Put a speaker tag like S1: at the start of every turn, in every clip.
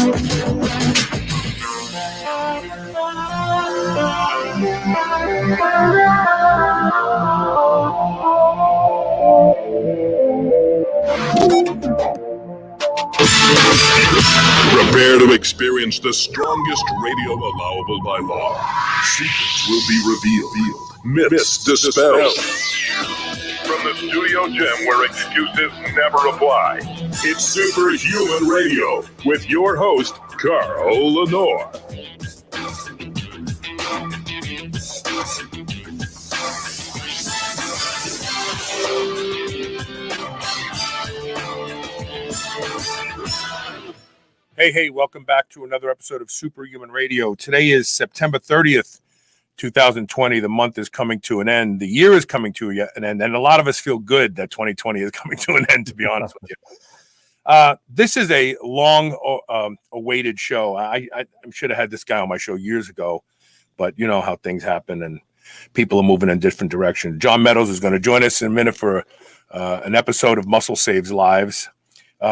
S1: Prepare to experience the strongest radio allowable by law. Secrets will be revealed. Myths dispelled. From the studio gym where excuses never apply, it's Superhuman Radio with your host, Carl Lenore.
S2: Hey, welcome back to another episode of Superhuman Radio. Today is September 30th, 2020. The month is coming to an end. The year is coming to an end. And a lot of us feel good that 2020 is coming to an end, to be honest with you. This is a long awaited show. I should have had this guy on my show years ago, but you know how things happen and people are moving in different directions. John Meadows is going to join us in a minute for an episode of Muscle Saves Lives.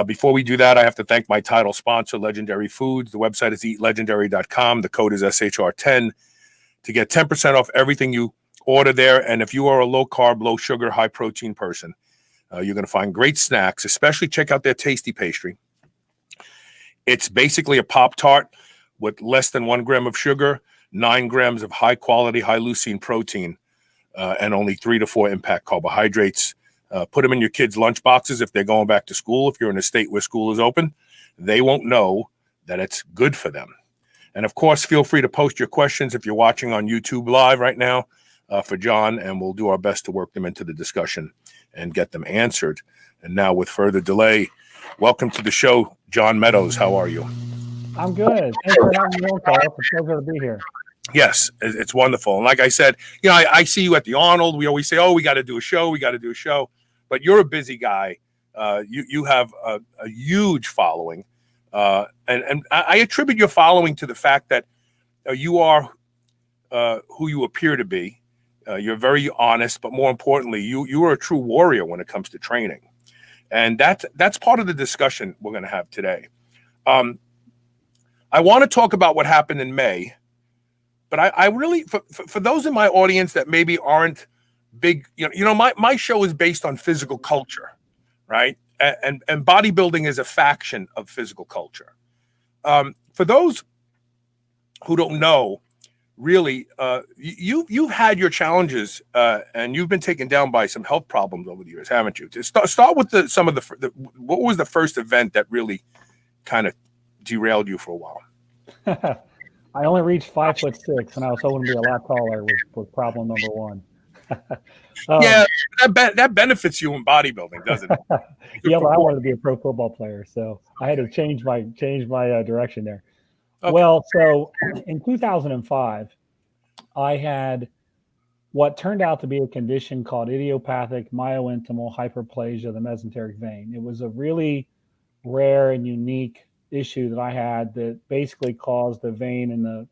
S2: Before we do that, I have to thank my title sponsor, Legendary Foods. The website is eatlegendary.com. The code is SHR10 to get 10% off everything you order there. And if you are a low-carb, low-sugar, high-protein person, you're going to find great snacks, especially check out their tasty pastry. It's basically a Pop-Tart with less than 1 gram of sugar, 9 grams of high-quality, high-leucine protein, and only 3 to 4 impact carbohydrates. Put them in your kids' lunch boxes if they're going back to school. If you're in a state where school is open, they won't know that it's good for them. And of course, feel free to post your questions if you're watching on YouTube Live right now for John, and we'll do our best to work them into the discussion and get them answered. And now, with further delay, welcome to the show, John Meadows. How are you?
S3: I'm good. Thanks for having me on, Carl. It's a pleasure to be here.
S2: Yes, it's wonderful. And like I said, you know, I see you at the Arnold. We always say, oh, we got to do a show. But you're a busy guy. You have a huge following. And I attribute your following to the fact that you are who you appear to be. You're very honest, but more importantly, you are a true warrior when it comes to training. And that's part of the discussion we're going to have today. I want to talk about what happened in May, but I really, for those in my audience that maybe aren't big, my show is based on physical culture, right? And bodybuilding is a faction of physical culture. For those who don't know, really, you've had your challenges, and you've been taken down by some health problems over the years, haven't you? To start with what was the first event that really kind of derailed you for a while?
S3: I only reached 5'6", and I was hoping to be a lot taller. Was problem number one.
S2: Yeah, that benefits you in bodybuilding, doesn't it?
S3: Yeah, but I wanted to be a pro football player, so I had to change my direction there. Okay. Well, so in 2005, I had what turned out to be a condition called idiopathic myointimal hyperplasia of the mesenteric vein. It was a really rare and unique issue that I had that basically caused the vein in the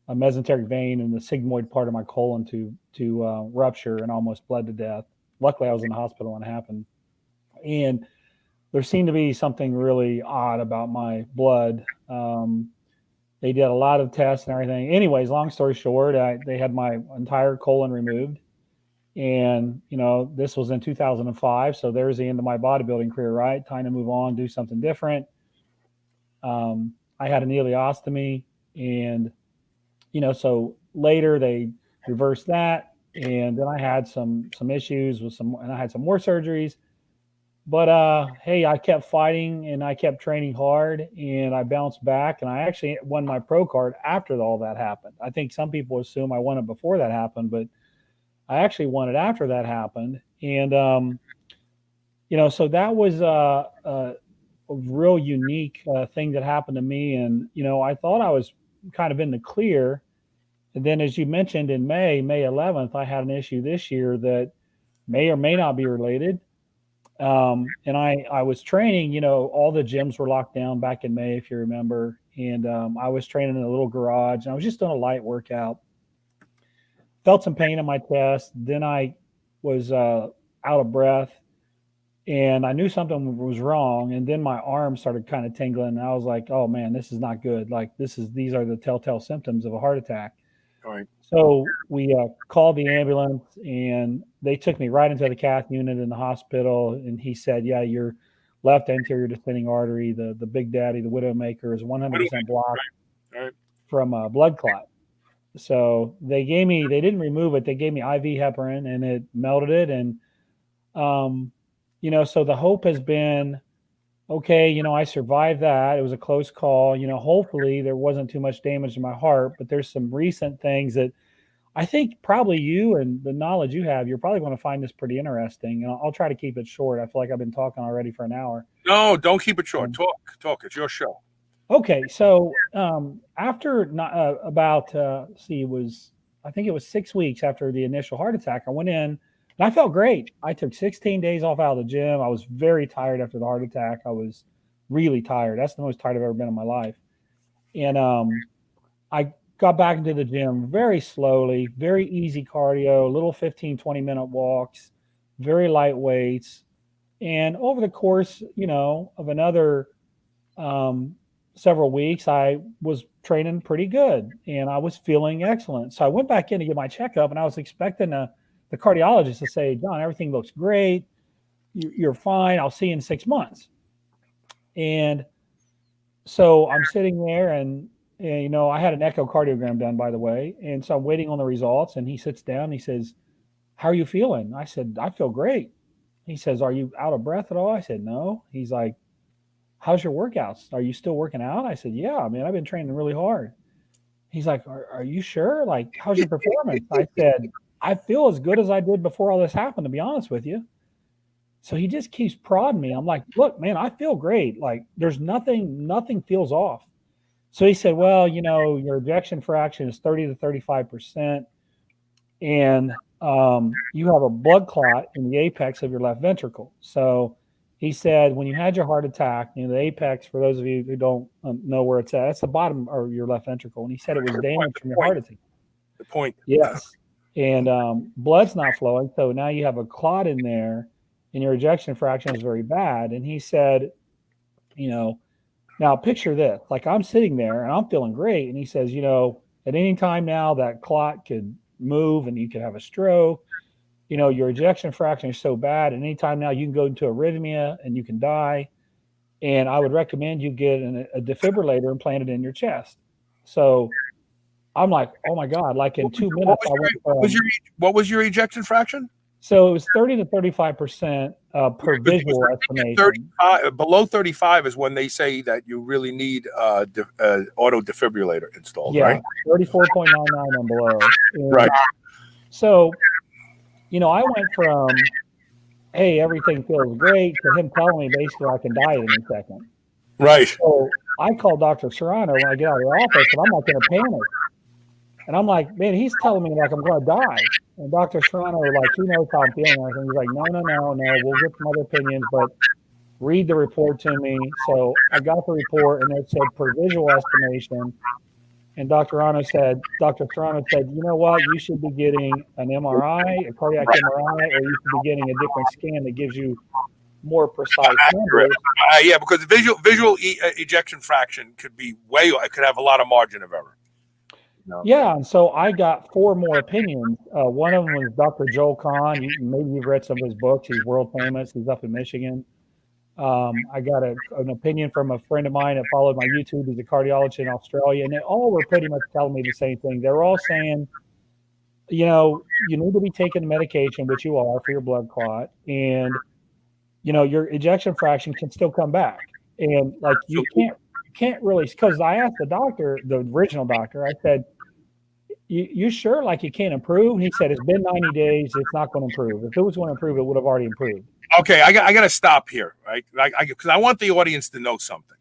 S3: mesenteric vein and the sigmoid part of my colon to rupture and almost bled to death. Luckily, I was in the hospital when it happened. And there seemed to be something really odd about my blood. They did a lot of tests and everything. Anyways, long story short, they had my entire colon removed. And, this was in 2005. So there's the end of my bodybuilding career, right? Time to move on, do something different. I had an ileostomy, and so later they reversed that, and then I had some issues and I had some more surgeries. But hey, I kept fighting and I kept training hard, and I bounced back, and I actually won my pro card after all that happened. I think some people assume I won it before that happened, but I actually won it after that happened. And so that was a real unique thing that happened to me, and I thought I was kind of in the clear. And then, as you mentioned, in May 11th, I had an issue this year that may or may not be related. And I was training, all the gyms were locked down back in May, if you remember. And I was training in a little garage, and I was just doing a light workout. Felt some pain in my chest. Then I was out of breath. and I knew something was wrong. And then my arm started kind of tingling. And I was like, oh man, this is not good. Like these are the telltale symptoms of a heart attack.
S2: All right.
S3: So we called the ambulance, and they took me right into the cath unit in the hospital. And he said, yeah, your left anterior descending artery, the big daddy, the widowmaker, is 100% blocked
S2: All right.
S3: from a blood clot. So they didn't remove it. They gave me IV heparin, and it melted it. And, so the hope has been, okay, I survived that. It was a close call. Hopefully there wasn't too much damage to my heart, but there's some recent things that I think probably you and the knowledge you have, you're probably going to find this pretty interesting. And I'll try to keep it short. I feel like I've been talking already for an hour.
S2: No, don't keep it short. Talk. It's your show.
S3: Okay, so after I think it was 6 weeks after the initial heart attack, I went in and I felt great. I took 16 days off out of the gym. I was very tired after the heart attack. I was really tired. That's the most tired I've ever been in my life. And I got back into the gym very slowly, very easy cardio, little 15, 20-minute walks, very light weights. And over the course, of another several weeks, I was training pretty good and I was feeling excellent. So I went back in to get my checkup, and I was expecting the cardiologist to say, John, everything looks great. You're fine. I'll see you in 6 months. And so I'm sitting there, and I had an echocardiogram done, by the way. And so I'm waiting on the results, and he sits down and he says, how are you feeling? I said, I feel great. He says, are you out of breath at all? I said, no. He's like, how's your workouts? Are you still working out? I said, yeah, man, I've been training really hard. He's like, are you sure? Like, how's your performance? I said, I feel as good as I did before all this happened, to be honest with you. So he just keeps prodding me. I'm like, look, man, I feel great. Like, there's nothing feels off. So he said, well, your ejection fraction is 30 to 35%. And you have a blood clot in the apex of your left ventricle. So he said, when you had your heart attack, the apex, for those of you who don't know where it's at, it's the bottom of your left ventricle. And he said it was damaged from your heart attack.
S2: The point.
S3: Yes. And blood's not flowing. So now you have a clot in there, and your ejection fraction is very bad. And he said, now picture this, like I'm sitting there and I'm feeling great. And he says, at any time now that clot could move and you could have a stroke. Your ejection fraction is so bad. At any time now you can go into arrhythmia and you can die. And I would recommend you get a defibrillator implanted in your chest. So I'm like, oh my God, like in 2 minutes.
S2: What was your ejection fraction?
S3: So it was 30 to 35% per visual estimation.
S2: 35, below 35 is when they say that you really need auto defibrillator installed,
S3: yeah,
S2: right?
S3: 34.99 and below. And
S2: right.
S3: So, I went from, hey, everything feels great, to him telling me basically I can die at any second.
S2: Right.
S3: So I called Dr. Serrano when I get out of the office, and I'm like in a panic. And I'm like, man, he's telling me like I'm going to die. And Dr. Serrano, like, he knows how I'm feeling. And he's like, no, we'll get some other opinions, but read the report to me. So I got the report, and it said per visual estimation. And Dr. Serrano said, you know what? You should be getting an MRI, a cardiac MRI, or you should be getting a different scan that gives you more precise numbers.
S2: Yeah, because visual ejection fraction could be it could have a lot of margin of error.
S3: Yeah, and so I got 4 more opinions. One of them was Dr. Joel Kahn. Maybe you've read some of his books. He's world famous. He's up in Michigan. I got an opinion from a friend of mine that followed my YouTube. He's a cardiologist in Australia, and they all were pretty much telling me the same thing. They were all saying, you need to be taking the medication, which you are, for your blood clot, and your ejection fraction can still come back. And like you can't really, because I asked the doctor, the original doctor, I said, you sure like you can't improve? And he said, it's been 90 days. It's not going to improve. If it was going to improve, it would have already improved.
S2: Okay, I got to stop here, right? Because I want the audience to know something.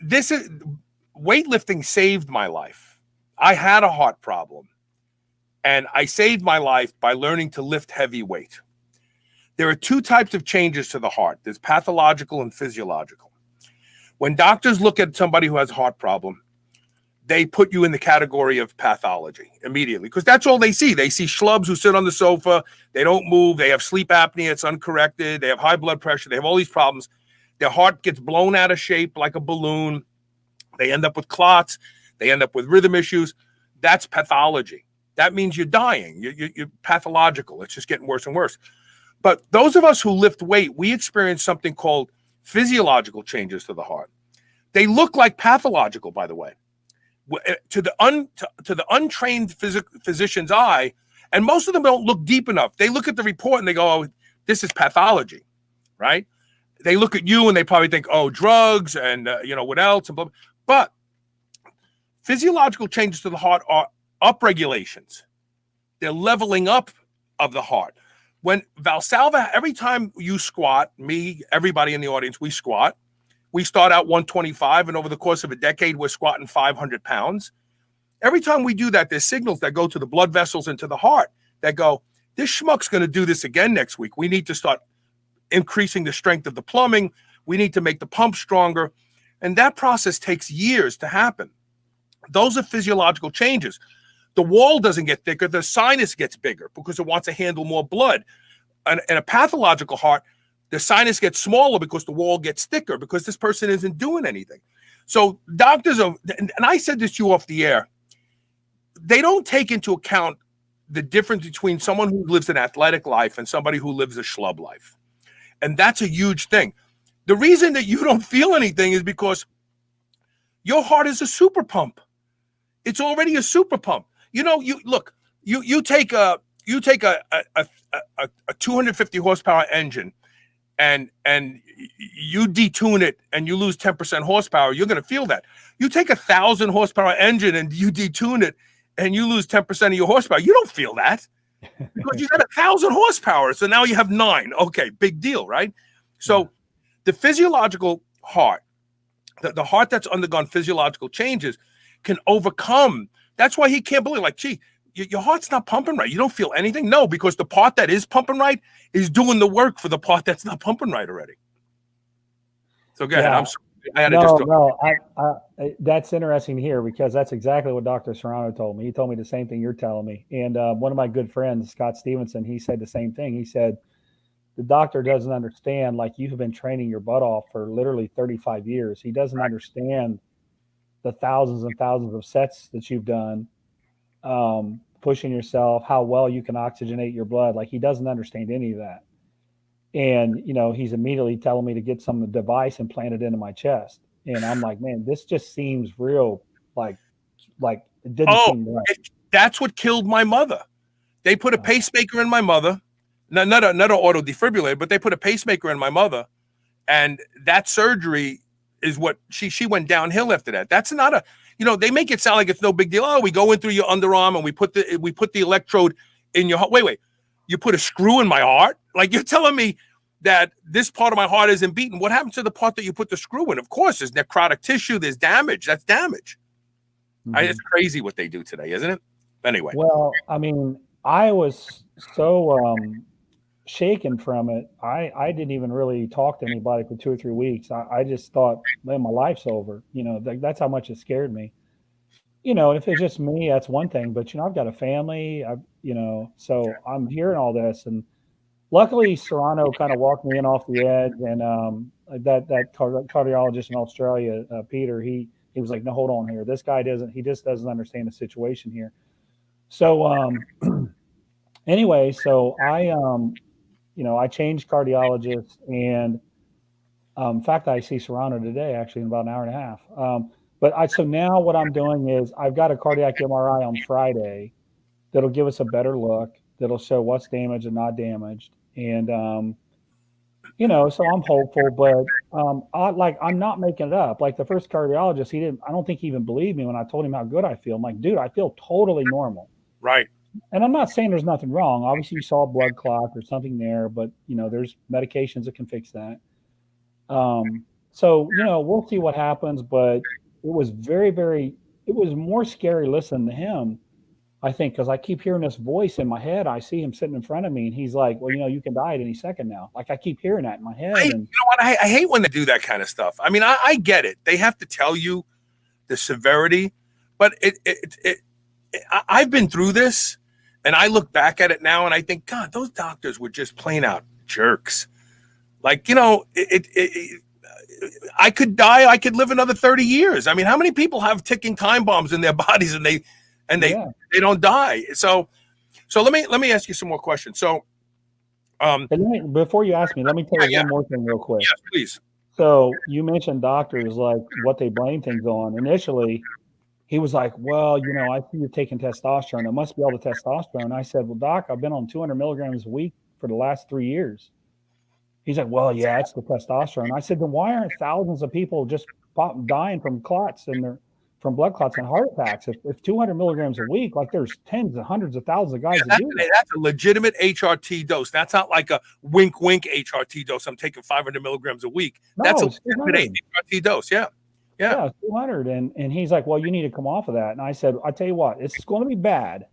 S2: This is weightlifting saved my life. I had a heart problem, and I saved my life by learning to lift heavy weight. There are 2 types of changes to the heart. There's pathological and physiological. When doctors look at somebody who has a heart problem, they put you in the category of pathology immediately, because that's all they see. They see schlubs who sit on the sofa. They don't move. They have sleep apnea. It's uncorrected. They have high blood pressure. They have all these problems. Their heart gets blown out of shape like a balloon. They end up with clots. They end up with rhythm issues. That's pathology. That means you're dying. You're pathological. It's just getting worse and worse. But those of us who lift weight, we experience something called physiological changes to the heart. They look like pathological, by the way. To the untrained physician's eye, and most of them don't look deep enough. They look at the report and they go, "Oh, this is pathology," right? They look at you and they probably think, "Oh, drugs and what else?" And blah, blah. But physiological changes to the heart are upregulations. They're leveling up of the heart. When Valsalva, every time you squat, me, everybody in the audience, we squat. We start out 125, and over the course of a decade, we're squatting 500 pounds. Every time we do that, there's signals that go to the blood vessels and to the heart that go, this schmuck's going to do this again next week. We need to start increasing the strength of the plumbing. We need to make the pump stronger. And that process takes years to happen. Those are physiological changes. The wall doesn't get thicker. The sinus gets bigger because it wants to handle more blood. And a pathological heart, the sinus gets smaller because the wall gets thicker because this person isn't doing anything. So doctors are, and I said this to you off the air, they don't take into account the difference between someone who lives an athletic life and somebody who lives a schlub life. And that's a huge thing. The reason that you don't feel anything is because your heart is a super pump. It's already a super pump. You take a 250 horsepower engine and you detune it and you lose 10% horsepower, you're going to feel that. You take 1,000 horsepower engine and you detune it and you lose 10% of your horsepower, you don't feel that because you got 1,000 horsepower. So now you have 9. Okay, big deal, right? So the physiological heart, the heart that's undergone physiological changes can overcome. That's why he can't believe, like, gee, your heart's not pumping right. You don't feel anything? No, because the part that is pumping right is doing the work for the part that's not pumping right already. So go ahead. I'm sorry. I had
S3: that's interesting to hear because that's exactly what Dr. Serrano told me. He told me the same thing you're telling me. And one of my good friends, Scott Stevenson, he said the same thing. He said, the doctor doesn't understand, like, you have been training your butt off for literally 35 years. He doesn't understand the thousands and thousands of sets that you've done, pushing yourself, how well you can oxygenate your blood. Like, he doesn't understand any of that. And, he's immediately telling me to get some device and plant it into my chest. And I'm like, man, this just seems real. Like it didn't seem right.
S2: That's what killed my mother. They put a pacemaker in my mother, not an auto defibrillator, but they put a pacemaker in my mother. And that surgery is what she went downhill after that. That's not they make it sound like it's no big deal. Oh, we go in through your underarm and we put the electrode in your heart. Wait, you put a screw in my heart? Like, you're telling me that this part of my heart isn't beating. What happened to the part that you put the screw in? Of course, there's necrotic tissue. There's damage. That's damage. Mm-hmm. It's crazy what they do today, isn't it? Anyway.
S3: Well, I mean, I was so shaken from it. I didn't even really talk to anybody for 2 or 3 weeks. I just thought, man, my life's over. That's how much it scared me. If it's just me, that's one thing. But I've got a family. So I'm hearing all this, and luckily Serrano kind of walked me in off the edge. And that cardiologist in Australia, Peter, he was like, no, hold on here. This guy just doesn't understand the situation here. So anyway, so I changed cardiologists, and in fact, I see Serrano today, actually, in about an hour and a half. So now what I'm doing is I've got a cardiac MRI on Friday that'll give us a better look, that'll show what's damaged and not damaged. And, so I'm hopeful, but I'm not making it up. Like, the first cardiologist, I don't think he even believed me when I told him how good I feel. I'm like, dude, I feel totally normal.
S2: Right.
S3: And I'm not saying there's nothing wrong. Obviously, you saw a blood clot or something there, but, there's medications that can fix that. So, we'll see what happens, but it was it was more scary listening to him, I think, because I keep hearing this voice in my head. I see him sitting in front of me, and he's like, well, you can die at any second now. Like, I keep hearing that in my head.
S2: I hate when they do that kind of stuff. I mean, I get it. They have to tell you the severity, but I've been through this, and I look back at it now, and I think, God, those doctors were just plain out jerks. Like, I could die. I could live another 30 years. I mean, how many people have ticking time bombs in their bodies and they don't die? So let me ask you some more questions. So,
S3: before you ask me, let me tell you one more thing real quick.
S2: Yes, please.
S3: So you mentioned doctors, like what they blame things on. Initially, he was like, well, I see you're taking testosterone. It must be all the testosterone. I said, well, doc, I've been on 200 milligrams a week for the last 3 years. He's like, well, yeah, it's the testosterone. I said, then why aren't thousands of people just dying from clots and from blood clots and heart attacks? If 200 milligrams a week, like there's tens and hundreds of thousands of guys that do that.
S2: That's a legitimate HRT dose. That's not like a wink HRT dose. I'm taking 500 milligrams a week.
S3: No,
S2: that's a legitimate HRT dose. Yeah.
S3: 200. And he's like, well, you need to come off of that. And I said, I tell you what, it's going to be bad.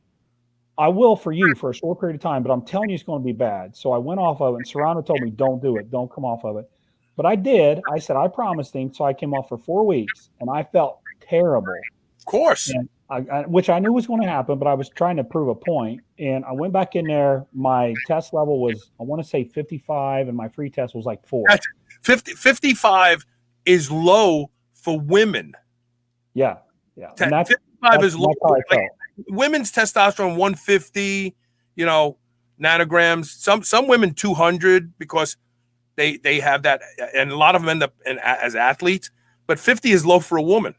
S3: I will for you for a short period of time, but I'm telling you it's going to be bad. So I went off of it, and Serrano told me, don't do it. Don't come off of it. But I did. I said, I promised him. So I came off for 4 weeks, and I felt terrible.
S2: Of course.
S3: And which I knew was going to happen, but I was trying to prove a point. And I went back in there. My test level was, I want to say 55, and my free test was like 4.
S2: 55 is low for women.
S3: Yeah. And
S2: 55 is low. Women's testosterone 150, nanograms. Some women 200 because they have that, and a lot of them end up as athletes. But 50 is low for a woman.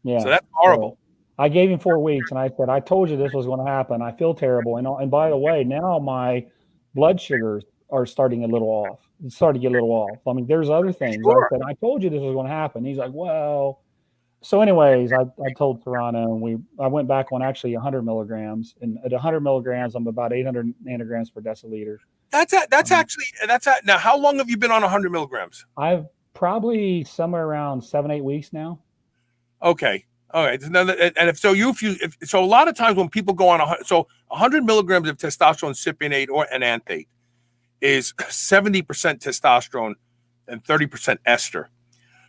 S2: Yeah, so that's horrible.
S3: So I gave him 4 weeks, and I said, I told you this was going to happen. I feel terrible, and by the way, now my blood sugars are starting a little off. It's starting to get a little off. I mean, there's other things. Sure. I said, I told you this was going to happen. He's like, well. So anyways, I told Serrano, and I went back on actually 100 milligrams, and at 100 milligrams, I'm about 800 nanograms per deciliter.
S2: Now, how long have you been on 100 milligrams?
S3: I've probably somewhere around 7-8 weeks now.
S2: Okay. All right. And so a lot of times when people go on 100 milligrams of testosterone, cypionate or enanthate is 70% testosterone and 30% ester.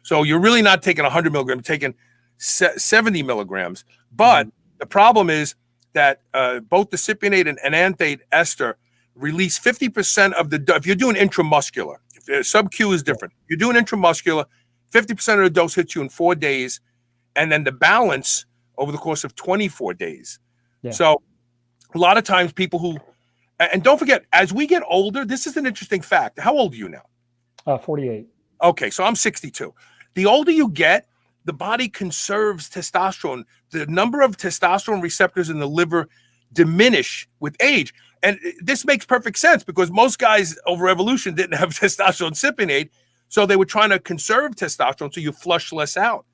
S2: So you're really not taking 100 milligrams, you're taking 70 milligrams. But the problem is that both the cypionate and enanthate ester release 50% of if you're doing intramuscular, sub-Q is different. You're doing intramuscular, 50% of the dose hits you in 4 days, and then the balance over the course of 24 days. Yeah. So a lot of times people and don't forget, as we get older, this is an interesting fact. How old are you now?
S3: 48.
S2: Okay, so I'm 62. The older you get, the body conserves testosterone. The number of testosterone receptors in the liver diminish with age. And this makes perfect sense because most guys over evolution didn't have testosterone cypionate, so they were trying to conserve testosterone so you flush less out.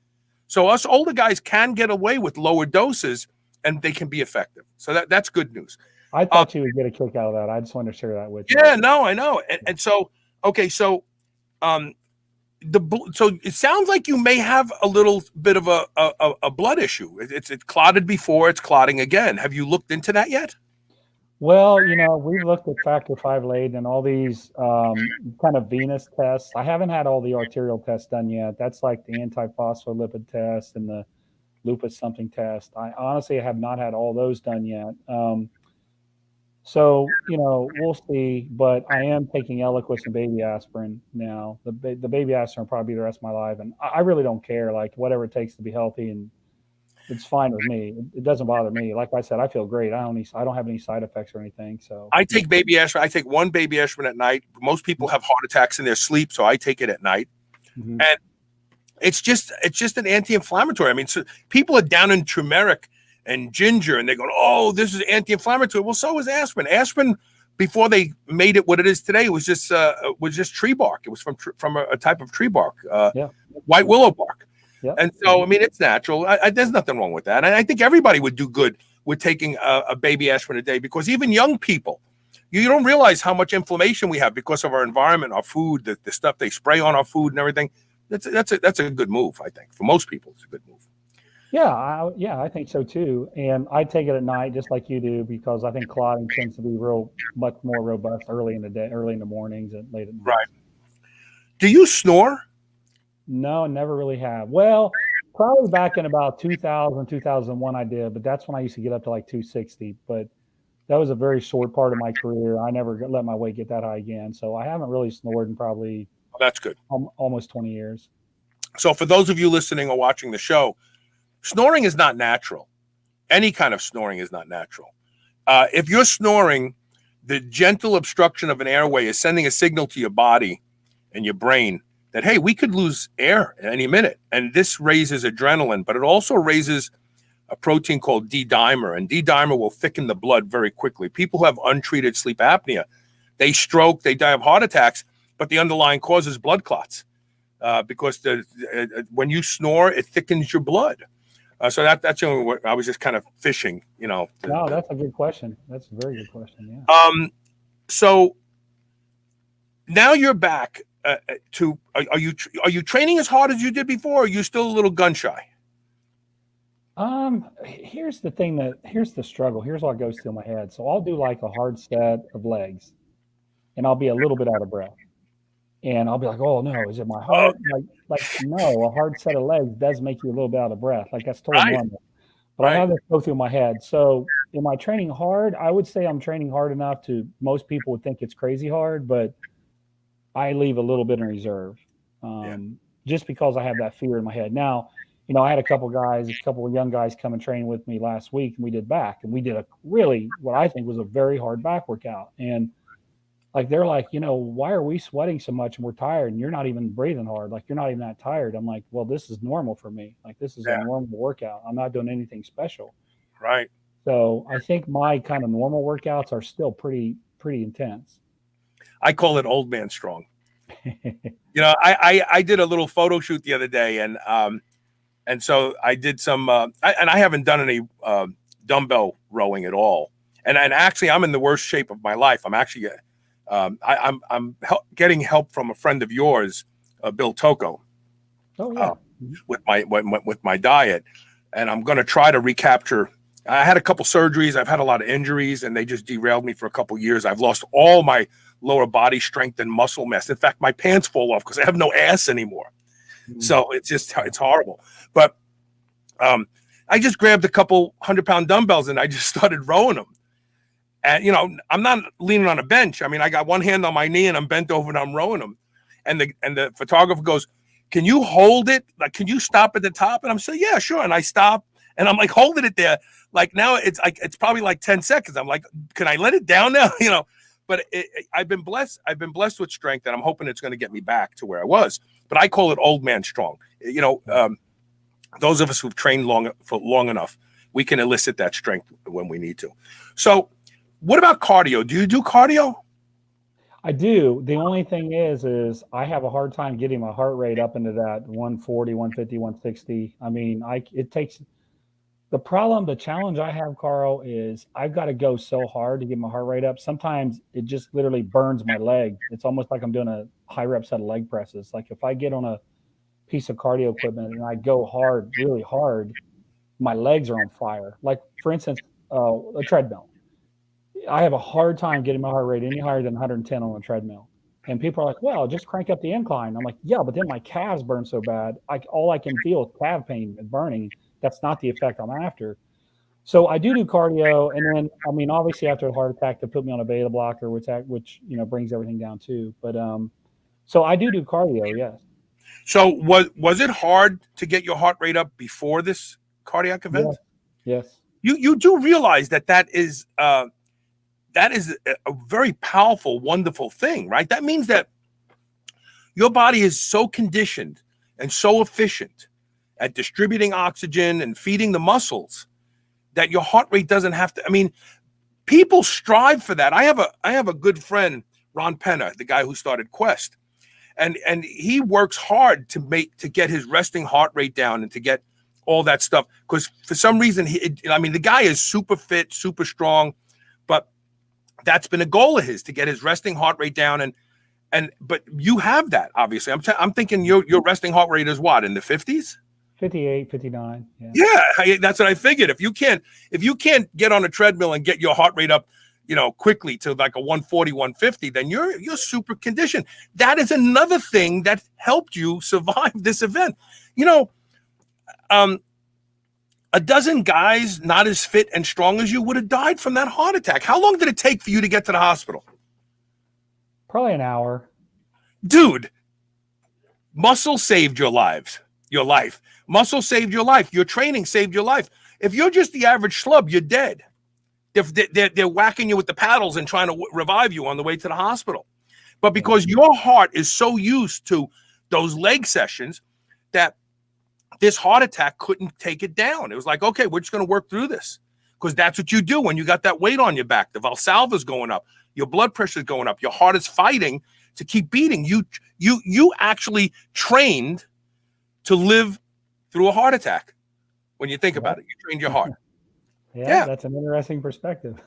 S2: So us older guys can get away with lower doses, and they can be effective. So that's good news.
S3: I thought you would get a kick out of that. I just wanted to share that with you.
S2: Yeah, no, I know. And so, okay, so so it sounds like you may have a little bit of a blood issue. It's clotted before, it's clotting again. Have you looked into that yet?
S3: Well, we've looked at factor V Leiden and all these kind of venous tests. I haven't had all the arterial tests done yet. That's like the antiphospholipid test and the lupus something test. I honestly have not had all those done yet. So, we'll see, but I am taking Eliquis and baby aspirin now. The baby aspirin will probably be the rest of my life. And I really don't care, like whatever it takes to be healthy, and it's fine with me. It doesn't bother me. Like I said, I feel great. I don't have any side effects or anything. So
S2: I take baby aspirin. I take one baby aspirin at night. Most people have heart attacks in their sleep, so I take it at night. Mm-hmm. And it's just an anti-inflammatory. I mean, so people are down in turmeric and ginger, and they're going, oh, this is anti-inflammatory. Well, so is aspirin. Aspirin, before they made it what it is today, was just tree bark. It was from a type of tree bark, white willow bark. Yeah. And so, I mean, it's natural. There's nothing wrong with that. And I think everybody would do good with taking a baby aspirin a day, because even young people, you don't realize how much inflammation we have because of our environment, our food, the stuff they spray on our food and everything. That's a good move, I think. For most people, it's a good move.
S3: Yeah, I think so too. And I take it at night just like you do, because I think clotting tends to be much more robust early in the day, early in the mornings and late at night.
S2: Right. Do you snore?
S3: No, never really have. Well, probably back in about 2000, 2001 I did, but that's when I used to get up to like 260. But that was a very short part of my career. I never let my weight get that high again. So I haven't really snored in probably
S2: That's good.
S3: Almost 20 years.
S2: So for those of you listening or watching the show, snoring is not natural. Any kind of snoring is not natural. If you're snoring, the gentle obstruction of an airway is sending a signal to your body and your brain that, hey, we could lose air at any minute. And this raises adrenaline, but it also raises a protein called D-dimer, and D-dimer will thicken the blood very quickly. People who have untreated sleep apnea, they stroke, they die of heart attacks, but the underlying cause is blood clots because when you snore, it thickens your blood. So that's the only way. I was just kind of fishing,
S3: No, that's a good question. That's a very good question. Yeah.
S2: So now you're back to. Are you training as hard as you did before? Or are you still a little gun shy?
S3: Here's the struggle. Here's what goes through my head. So I'll do like a hard set of legs, and I'll be a little bit out of breath, and I'll be like, "Oh no, is it my heart?" Like no, a hard set of legs does make you a little bit out of breath. Like that's totally normal. But I have this go through my head. So am I training hard? I would say I'm training hard enough to most people would think it's crazy hard, but I leave a little bit in reserve, just because I have that fear in my head. Now, I had a couple of young guys come and train with me last week, and we did back, and we did a really, what I think was a very hard back workout. And like, they're like, why are we sweating so much and we're tired and you're not even breathing hard? Like, you're not even that tired. I'm like, well, this is normal for me. Like, this is a normal workout. I'm not doing anything special.
S2: Right.
S3: So I think my kind of normal workouts are still pretty intense.
S2: I call it old man strong. I did a little photo shoot the other day, and so I did some, and I haven't done any dumbbell rowing at all. And actually, I'm in the worst shape of my life. I'm actually, I'm getting help from a friend of yours, Bill Tocco.
S3: Oh yeah.
S2: With my diet, and I'm going to try to recapture. I had a couple surgeries. I've had a lot of injuries, and they just derailed me for a couple years. I've lost all my lower body strength and muscle mass. In fact, my pants fall off because I have no ass anymore. So it's horrible. But I just grabbed a couple 100-pound dumbbells and I just started rowing them. And I'm not leaning on a bench. I mean, I got one hand on my knee and I'm bent over and I'm rowing them. And the photographer goes, "Can you hold it? Like, can you stop at the top?" And I'm saying, "Yeah, sure." And I stop and I'm like holding it there. Like now it's probably like 10 seconds. I'm like, "Can I let it down now?" But I've been blessed. I've been blessed with strength, and I'm hoping it's going to get me back to where I was. But I call it old man strong. Those of us who've trained for long enough, we can elicit that strength when we need to. So, what about cardio? Do you do cardio?
S3: I do. The only thing is I have a hard time getting my heart rate up into that 140, 150, 160. I mean, it takes. The challenge I have, Carl, is I've got to go so hard to get my heart rate up. Sometimes it just literally burns my leg. It's almost like I'm doing a high rep set of leg presses. Like if I get on a piece of cardio equipment and I go hard, really hard, my legs are on fire. Like for instance, a treadmill. I have a hard time getting my heart rate any higher than 110 on a treadmill. And people are like, "Well, just crank up the incline." I'm like, "Yeah, but then my calves burn so bad. All I can feel is calf pain and burning. That's not the effect I'm after." So I do cardio, and then I mean, obviously after a heart attack, they put me on a beta blocker, which brings everything down too. But so I do cardio, yes.
S2: So was it hard to get your heart rate up before this cardiac event?
S3: Yes.
S2: You do realize that is a very powerful, wonderful thing, right? That means that your body is so conditioned and so efficient at distributing oxygen and feeding the muscles that your heart rate doesn't have to. I mean, people strive for that. I have a good friend, Ron Penna, the guy who started Quest, and he works hard to get his resting heart rate down and to get all that stuff, because for some reason the guy is super fit, super strong, but that's been a goal of his, to get his resting heart rate down. But you have that, obviously. I'm thinking your resting heart rate is what, in the 50s?
S3: 58, 59.
S2: Yeah, that's what I figured. If you can't get on a treadmill and get your heart rate up, quickly to like a 140, 150, then you're super conditioned. That is another thing that helped you survive this event. a dozen guys not as fit and strong as you would have died from that heart attack. How long did it take for you to get to the hospital?
S3: Probably an hour.
S2: Dude, muscle saved your life. Muscle saved your life. Your training saved your life. If you're just the average schlub, you're dead. They're whacking you with the paddles and trying to revive you on the way to the hospital. But because your heart is so used to those leg sessions that this heart attack couldn't take it down. It was like, okay, we're just going to work through this, because that's what you do when you got that weight on your back. The Valsalva's going up, your blood pressure's going up, your heart is fighting to keep beating. You actually trained to live through a heart attack. When you think about it, you trained your heart.
S3: Yeah, that's an interesting perspective.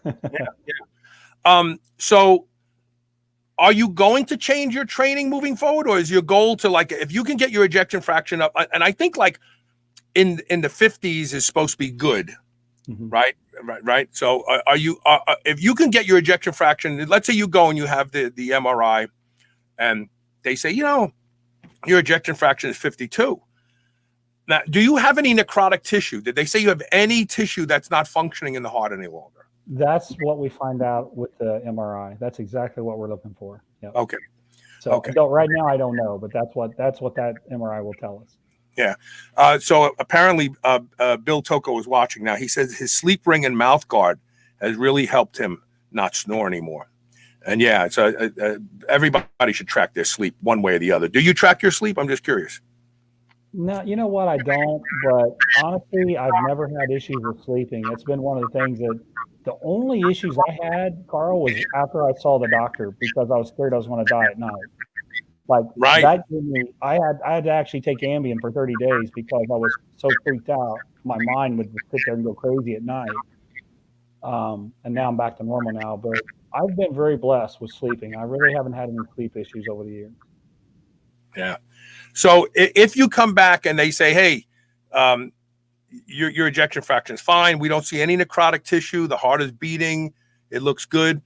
S2: So are you going to change your training moving forward, or is your goal to, like, if you can get your ejection fraction up, and I think like in the 50s is supposed to be good, right? So are you if you can get your ejection fraction, let's say you go and you have the MRI and they say, your ejection fraction is 52. Now, do you have any necrotic tissue? Did they say you have any tissue that's not functioning in the heart any longer?
S3: That's what we find out with the MRI. That's exactly what we're looking for. Yep.
S2: Okay.
S3: So right now I don't know, but that's what that MRI will tell us.
S2: Yeah. So apparently Bill Tocco was watching now. He says his sleep ring and mouth guard has really helped him not snore anymore. And yeah, so everybody should track their sleep one way or the other. Do you track your sleep? I'm just curious.
S3: No, you know what? I don't. But honestly, I've never had issues with sleeping. It's been one of the things that the only issues I had, Carl, was after I saw the doctor, because I was scared I was going to die at night. Like that gave me, I had to actually take Ambien for 30 days because I was so freaked out. My mind would sit there and go crazy at night. And now I'm back to normal now. But I've been very blessed with sleeping. I really haven't had any sleep issues over the years.
S2: Yeah. So if you come back and they say, hey, your ejection fraction is fine, we don't see any necrotic tissue, the heart is beating, it looks good,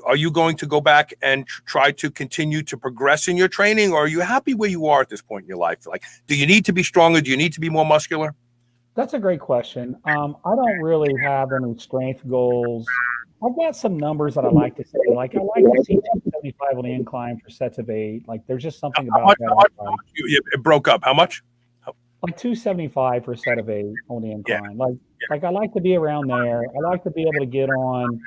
S2: are you going to go back and try to continue to progress in your training, or are you happy where you are at this point in your life? Like, do you need to be stronger? Do you need to be more muscular?
S3: That's a great question. I don't really have any strength goals. I've got some numbers that I like to say. Like, I like to see 275 on the incline for sets of 8. Like, there's just something about that.
S2: It broke up. How much?
S3: Like 275 for a set of 8 on the incline. Like I like to be around there. I like to be able to get on.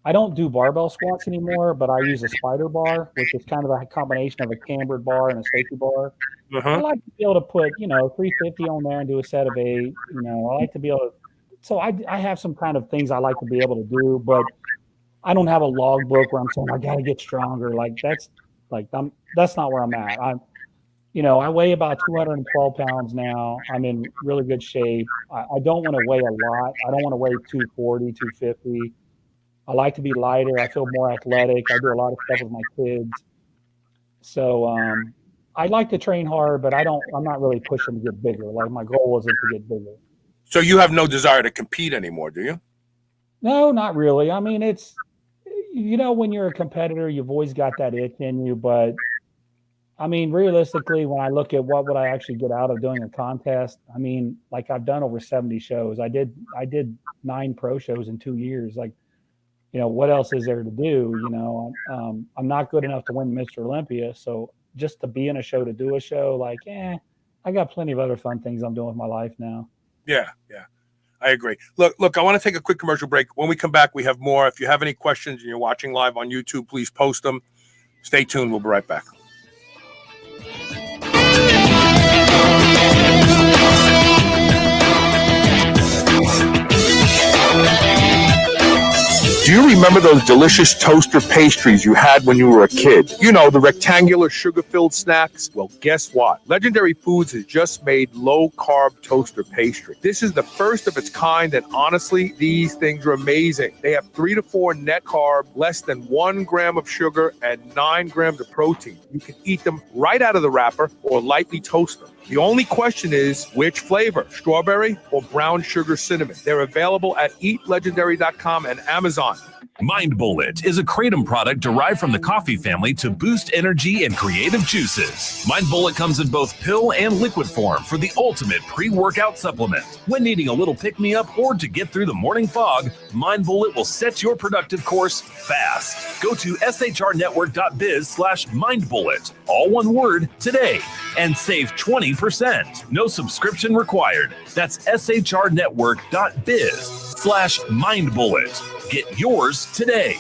S3: I don't do barbell squats anymore, but I use a spider bar, which is kind of a combination of a cambered bar and a safety bar. I like to be able to put, 350 on there and do a set of 8. I like to be able to. So I have some kind of things I like to be able to do, but I don't have a logbook where I'm saying I got to get stronger. That's not where I'm at. I weigh about 212 pounds now. I'm in really good shape. I don't want to weigh a lot. I don't want to weigh 240, 250. I like to be lighter. I feel more athletic. I do a lot of stuff with my kids. So I like to train hard, but I'm not really pushing to get bigger. Like, my goal wasn't to get bigger.
S2: So you have no desire to compete anymore, do you?
S3: No, not really. I mean, it's, when you're a competitor, you've always got that itch in you. But, I mean, realistically, when I look at what would I actually get out of doing a contest, I mean, like, I've done over 70 shows. I did 9 pro shows in 2 years. Like, what else is there to do? I'm not good enough to win Mr. Olympia. So just to be in a show, to do a show, like, I got plenty of other fun things I'm doing with my life now.
S2: Yeah. I agree. Look, I want to take a quick commercial break. When we come back, we have more. If you have any questions and you're watching live on YouTube, please post them. Stay tuned. We'll be right back. Do you remember those delicious toaster pastries you had when you were a kid? The rectangular sugar-filled snacks? Well, guess what? Legendary Foods has just made low-carb toaster pastry. This is the first of its kind, and honestly, these things are amazing. They have 3 to 4 net carb, less than 1 gram of sugar, and 9 grams of protein. You can eat them right out of the wrapper or lightly toast them. The only question is, which flavor? Strawberry or brown sugar cinnamon? They're available at eatlegendary.com and Amazon.
S4: Mind Bullet is a kratom product derived from the coffee family to boost energy and creative juices. Mind Bullet comes in both pill and liquid form for the ultimate pre-workout supplement. When needing a little pick-me-up or to get through the morning fog, Mind Bullet will set your productive course fast. Go to shrnetwork.biz/mindbullet, all one word, today, and save 20%. No subscription required. That's shrnetwork.biz/mindbullet. Get yours today.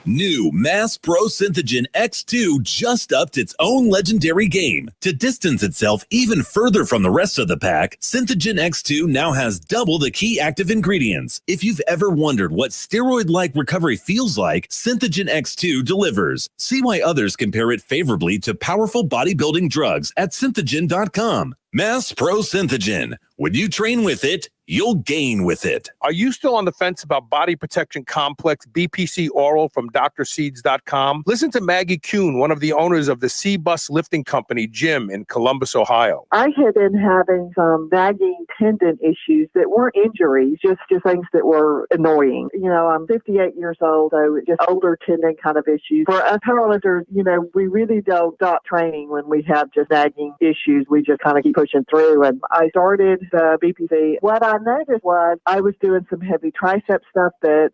S4: New Mass Pro Synthogen X2 just upped its own legendary game. To distance itself even further from the rest of the pack, Synthogen X2 now has double the key active ingredients. If you've ever wondered what steroid-like recovery feels like, Synthogen X2 delivers. See why others compare it favorably to powerful bodybuilding drugs at synthogen.com. Mass Pro Synthogen. When you train with it, you'll gain with it.
S2: Are you still on the fence about Body Protection Complex BPC Oral from drseeds.com? Listen to Maggie Kuhn, one of the owners of the C-Bus Lifting Company gym in Columbus, Ohio.
S5: I had been having some nagging tendon issues that weren't injuries, just things that were annoying. You know, I'm 58 years old, so just older tendon kind of issues. For us powerlifters, you know, we really don't stop training when we have just nagging issues. We just kind of keep pushing through. And I started the BPC. What I noticed was I was doing some heavy tricep stuff that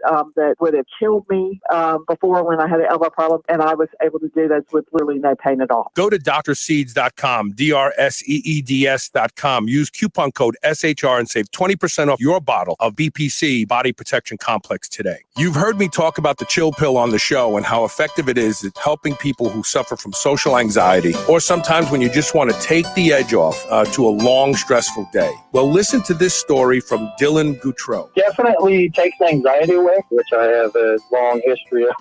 S5: would have killed me before when I had an elbow problem, and I was able to do those with literally no pain at all.
S2: Go to drseeds.com, drseeds.com. Use coupon code SHR and save 20% off your bottle of BPC Body Protection Complex today. You've heard me talk about the chill pill on the show and how effective it is at helping people who suffer from social anxiety, or sometimes when you just want to take the edge off to a long, stressful day. Well, listen to this story from Dylan Goutreau.
S6: Definitely takes anxiety away, which I have a long history of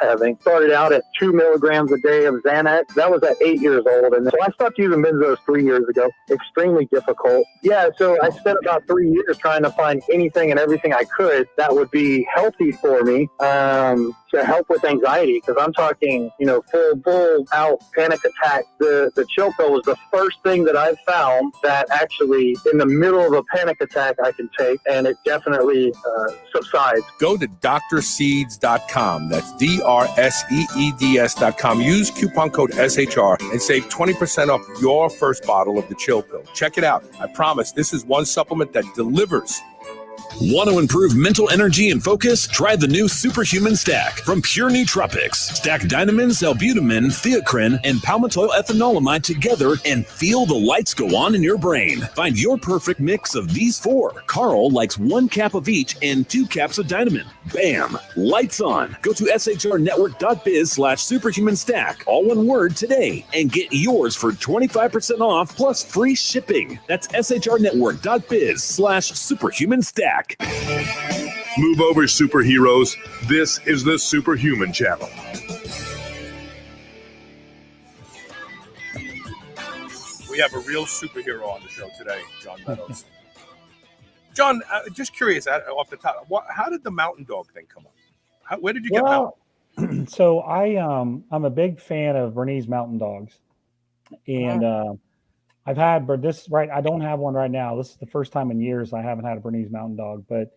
S6: having. Started out at 2 milligrams a day of Xanax. That was at 8 years old. And so I stopped using benzos 3 years ago. Extremely difficult. Yeah, so I spent about 3 years trying to find anything and everything I could that would be healthy for me to help with anxiety. Because I'm talking, you know, full out panic attack. The chill pill was the first thing that I found that actually in the middle of a panic attack I can take, and it definitely subsides.
S2: Go to drseeds.com. That's drseeds.com. Use coupon code SHR and save 20% off your first bottle of the chill pill. Check it out. I promise this is one supplement that delivers.
S4: Want to improve mental energy and focus? Try the new Superhuman Stack from Pure Nootropics. Stack Dynamine, Salbutamine, Theocrine, and palmitoyl ethanolamide together and feel the lights go on in your brain. Find your perfect mix of these four. Carl likes 1 cap of each and 2 caps of Dynamine. Bam! Lights on. Go to shrnetwork.biz/superhuman stack, all one word, today, and get yours for 25% off plus free shipping. That's shrnetwork.biz/superhuman stack.
S1: Move over, superheroes. This is the Superhuman Channel.
S2: We have a real superhero on the show today, John Meadows. John, just curious, off the top, how did the Mountain Dog thing come up? Where did you get Mountain?
S3: So I'm a big fan of Bernese Mountain Dogs, and I've had, but I don't have one right now. This is the first time in years I haven't had a Bernese Mountain Dog, but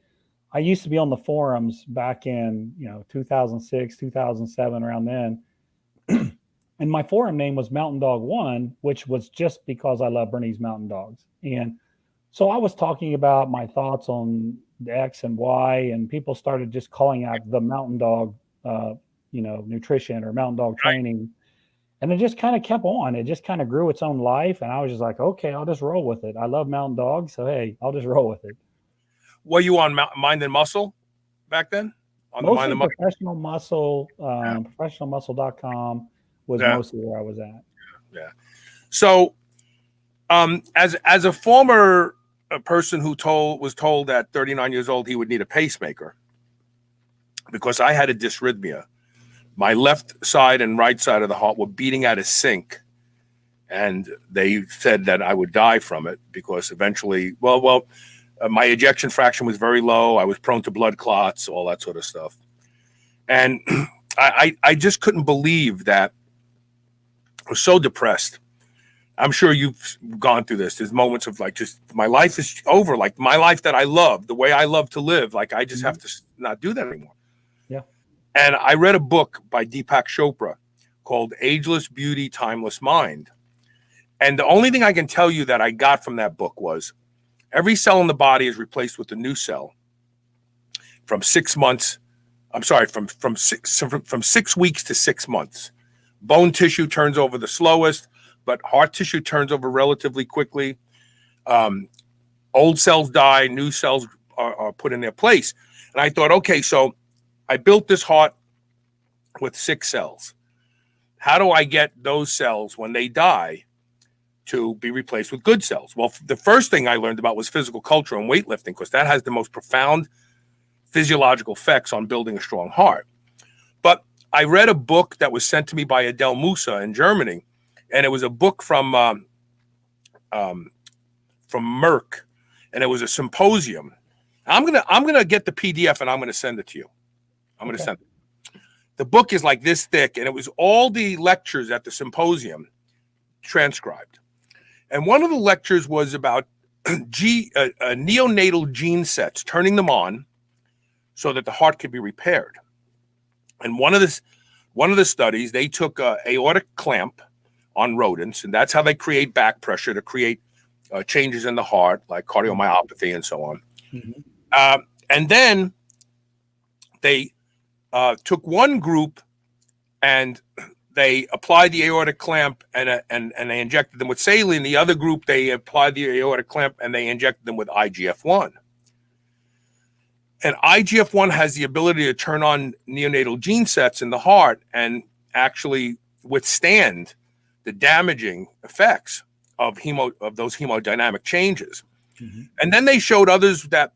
S3: I used to be on the forums back in, 2006, 2007, around then. And my forum name was Mountain Dog One, which was just because I love Bernese Mountain Dogs. And so I was talking about my thoughts on the X and Y, and people started just calling out the Mountain Dog, nutrition or Mountain Dog training. And it just kind of kept on. It just kind of grew its own life. And I was just like, okay, I'll just roll with it. I love Mountain Dogs. So, hey, I'll just roll with it.
S2: Were you on Mind and Muscle back then? On the Mind and Muscle?
S3: Professional Muscle, professionalmuscle.com was mostly where I was at.
S2: Yeah. So as a former person who was told at 39 years old he would need a pacemaker because I had a dysrhythmia. My left side and right side of the heart were beating at a sync, and they said that I would die from it because eventually, my ejection fraction was very low. I was prone to blood clots, all that sort of stuff. And I just couldn't believe that. I was so depressed. I'm sure you've gone through this. There's moments of like, just my life is over. Like my life that I love, the way I love to live. Like I just have to not do that anymore.
S3: Yeah.
S2: And I read a book by Deepak Chopra called Ageless Beauty, Timeless Mind. And the only thing I can tell you that I got from that book was every cell in the body is replaced with a new cell from 6 months. I'm sorry, from 6 weeks to 6 months. Bone tissue turns over the slowest, but heart tissue turns over relatively quickly. Old cells die, new cells are put in their place. And I thought, okay, so I built this heart with 6 cells. How do I get those cells when they die to be replaced with good cells? Well, the first thing I learned about was physical culture and weightlifting, because that has the most profound physiological effects on building a strong heart. But I read a book that was sent to me by Adele Musa in Germany, and it was a book from Merck, and it was a symposium. I'm gonna get the PDF and I'm gonna send it to you. I'm gonna send it. The book is like this thick, and it was all the lectures at the symposium transcribed. And one of the lectures was about neonatal gene sets, turning them on so that the heart could be repaired. And one of the studies, they took an aortic clamp on rodents, and that's how they create back pressure to create changes in the heart, like cardiomyopathy and so on. Mm-hmm. And then they took one group and they applied the aortic clamp and they injected them with saline. The other group, they applied the aortic clamp and they injected them with IGF-1. And IGF-1 has the ability to turn on neonatal gene sets in the heart and actually withstand the damaging effects of those hemodynamic changes. Mm-hmm. And then they showed others that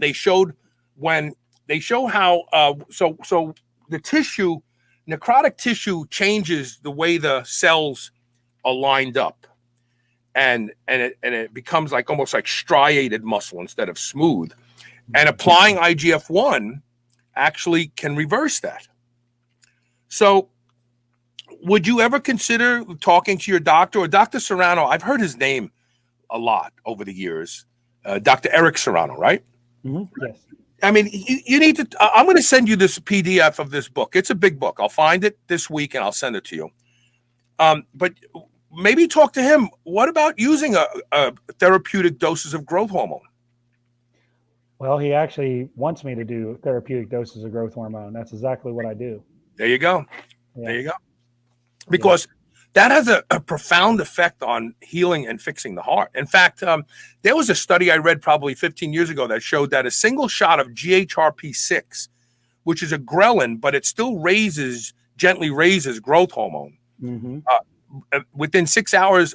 S2: they showed how so the tissue, necrotic tissue, changes the way the cells are lined up, and it becomes like almost like striated muscle instead of smooth. And applying IGF-1 actually can reverse that. So would you ever consider talking to your doctor or Dr. Serrano? I've heard his name a lot over the years. Dr. Eric Serrano, right?
S3: Mm-hmm. Yes.
S2: I mean, you need to, I'm going to send you this PDF of this book. It's a big book. I'll find it this week and I'll send it to you. But maybe talk to him. What about using a therapeutic doses of growth hormone?
S3: Well, he actually wants me to do therapeutic doses of growth hormone. That's exactly what I do.
S2: There you go.
S3: Yeah.
S2: There you go. Because that has a profound effect on healing and fixing the heart. In fact, there was a study I read probably 15 years ago that showed that a single shot of GHRP6, which is a ghrelin, but it still gently raises growth hormone. Mm-hmm. Within 6 hours,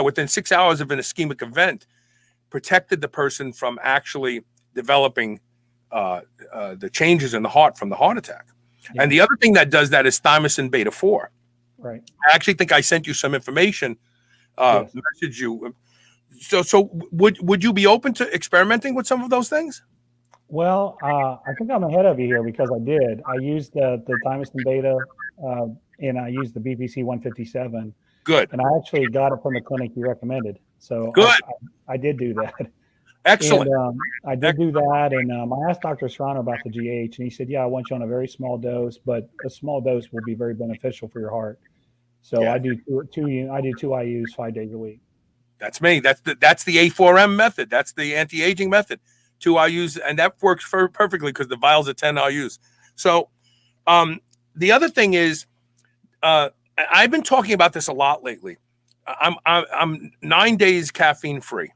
S2: within 6 hours of an ischemic event, protected the person from actually developing the changes in the heart from the heart attack. Yeah. And the other thing that does that is thymosin beta 4.
S3: Right. I
S2: actually think I sent you some information, message you. So would you be open to experimenting with some of those things?
S3: Well, I think I'm ahead of you here because I did. I used the thymosin beta and I used the BPC 157.
S2: Good.
S3: And I actually got it from the clinic you recommended. So
S2: good.
S3: I did do that.
S2: Excellent.
S3: And, I did do that. And I asked Dr. Serrano about the GH, and he said, yeah, I want you on a very small dose, but a small dose will be very beneficial for your heart. So I do two IUs 5 days a week.
S2: That's me. That's the A4M method. That's the anti-aging method. 2 IUs, and that works perfectly because the vials are 10 IUs. So the other thing is, I've been talking about this a lot lately. I'm 9 days caffeine free,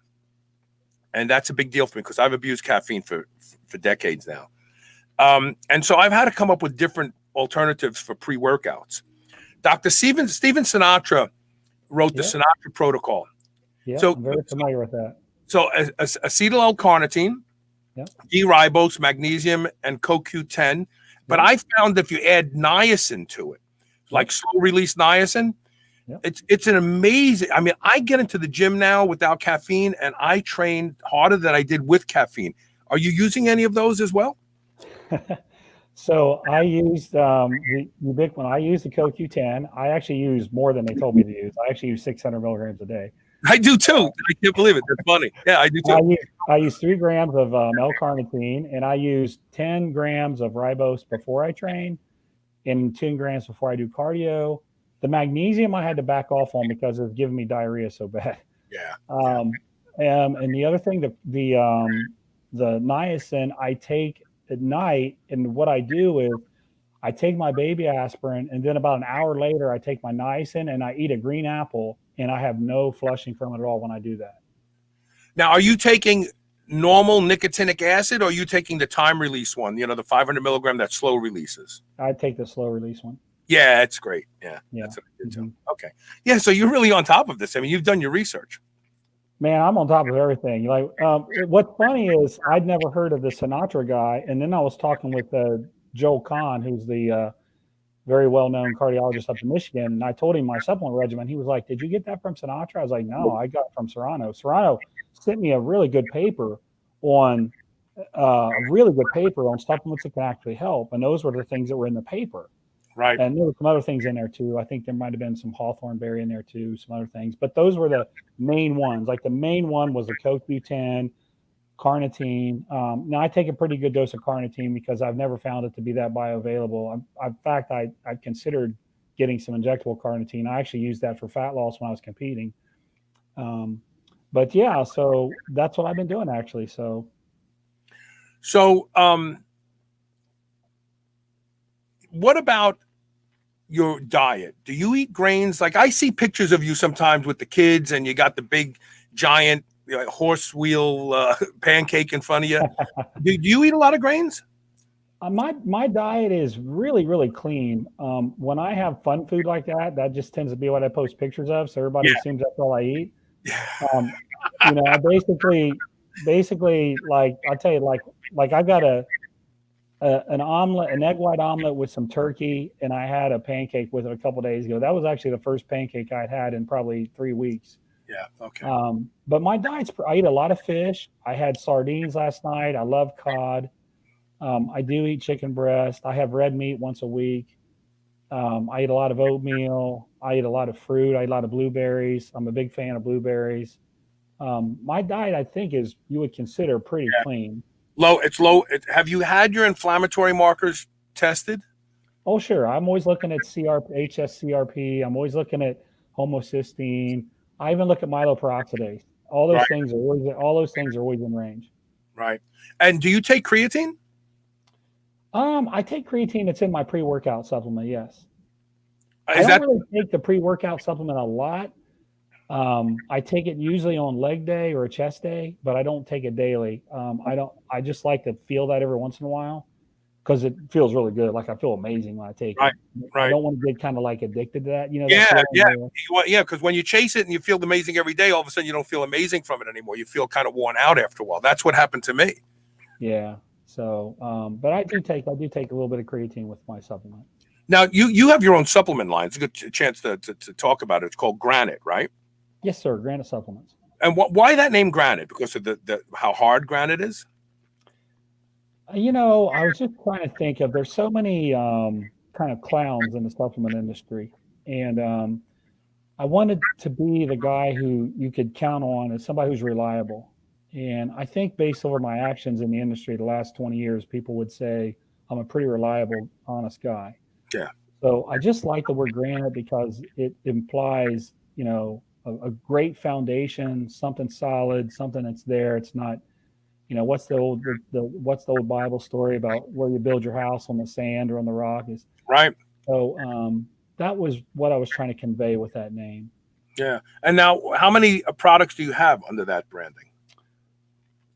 S2: and that's a big deal for me because I've abused caffeine for decades now. And so I've had to come up with different alternatives for pre-workouts. Dr. Steven Sinatra wrote the Sinatra Protocol.
S3: Yeah, so I'm very familiar with that.
S2: So acetyl L-carnitine, D-ribose, magnesium, and CoQ10. But I found if you add niacin to it, like slow release niacin, it's an amazing. I mean, I get into the gym now without caffeine, and I train harder than I did with caffeine. Are you using any of those as well?
S3: So I used the big one. I used the CoQ10. I actually use more than they told me to use. I actually use 600 milligrams a day.
S2: I do too. I can't believe it. That's funny. Yeah, I do too.
S3: I use 3 grams of L-carnitine, and I use 10 grams of ribose before I train, and 10 grams before I do cardio. The magnesium I had to back off on because it was giving me diarrhea so bad.
S2: Yeah.
S3: And the other thing, the niacin I take at night, and what I do is I take my baby aspirin, and then about an hour later, I take my niacin and I eat a green apple, and I have no flushing from it at all when I do that.
S2: Now, are you taking normal nicotinic acid, or are you taking the time release one? The 500 milligram that slow releases.
S3: I take the slow release one.
S2: Yeah, it's great. Yeah. That's what I did too. Okay. Yeah, so you're really on top of this. I mean, you've done your research.
S3: Man, I'm on top of everything. Like, what's funny is I'd never heard of the Sinatra guy, and then I was talking with Joel Kahn, who's the very well-known cardiologist up in Michigan, and I told him my supplement regimen. He was like, "Did you get that from Sinatra?" I was like, "No, I got it from Serrano." Serrano sent me a really good paper on supplements that can actually help, and those were the things that were in the paper.
S2: Right.
S3: And there were some other things in there too. I think there might have been some hawthorn berry in there too, some other things. But those were the main ones. Like the main one was the CoQ10, carnitine. Now I take a pretty good dose of carnitine because I've never found it to be that bioavailable. In fact, I considered getting some injectable carnitine. I actually used that for fat loss when I was competing. But yeah, so that's what I've been doing actually. So
S2: what about your diet? Do you eat grains? Like I see pictures of you sometimes with the kids, and you got the big giant horse wheel pancake in front of you. Do you eat a lot of grains?
S3: My diet is really, really clean. When I have fun food like that, that just tends to be what I post pictures of. So everybody assumes that's all I eat. I basically like, I'll tell you, like I got an omelet, an egg white omelet with some turkey, and I had a pancake with it a couple of days ago. That was actually the first pancake I'd had in probably 3 weeks.
S2: Yeah. Okay.
S3: But my diet's, I eat a lot of fish. I had sardines last night. I love cod. I do eat chicken breast. I have red meat once a week. I eat a lot of oatmeal. I eat a lot of fruit. I eat a lot of blueberries. I'm a big fan of blueberries. My diet, I think, is you would consider pretty clean.
S2: It's low. Have you had your inflammatory markers tested?
S3: Oh, sure. I'm always looking at HSCRP. I'm always looking at homocysteine. I even look at myeloperoxidase. All those things are always in range.
S2: Right. And do you take creatine?
S3: I take creatine. It's in my pre-workout supplement. Yes. I don't really take the pre-workout supplement a lot. I take it usually on leg day or a chest day, but I don't take it daily. I just like to feel that every once in a while because it feels really good. Like I feel amazing when I take it. I don't want to get kind of like addicted to that,
S2: Yeah. Because when you chase it and you feel amazing every day, all of a sudden you don't feel amazing from it anymore. You feel kind of worn out after a while. That's what happened to me.
S3: Yeah. So, but I do take a little bit of creatine with my supplement.
S2: Now you have your own supplement line. It's a good chance to talk about it. It's called Granite, right?
S3: Yes, sir. Granite supplements.
S2: And why that name Granite? Because of the how hard granite is?
S3: I was just trying to think of, there's so many kind of clowns in the supplement industry. And I wanted to be the guy who you could count on as somebody who's reliable. And I think based over my actions in the industry the last 20 years, people would say I'm a pretty reliable, honest guy.
S2: Yeah.
S3: So I just like the word Granite because it implies, a great foundation, something solid, something that's there. It's not, what's the old Bible story about where you build your house on the sand or on the rock is
S2: right.
S3: So that was what I was trying to convey with that name.
S2: Yeah. And now, how many products do you have under that branding?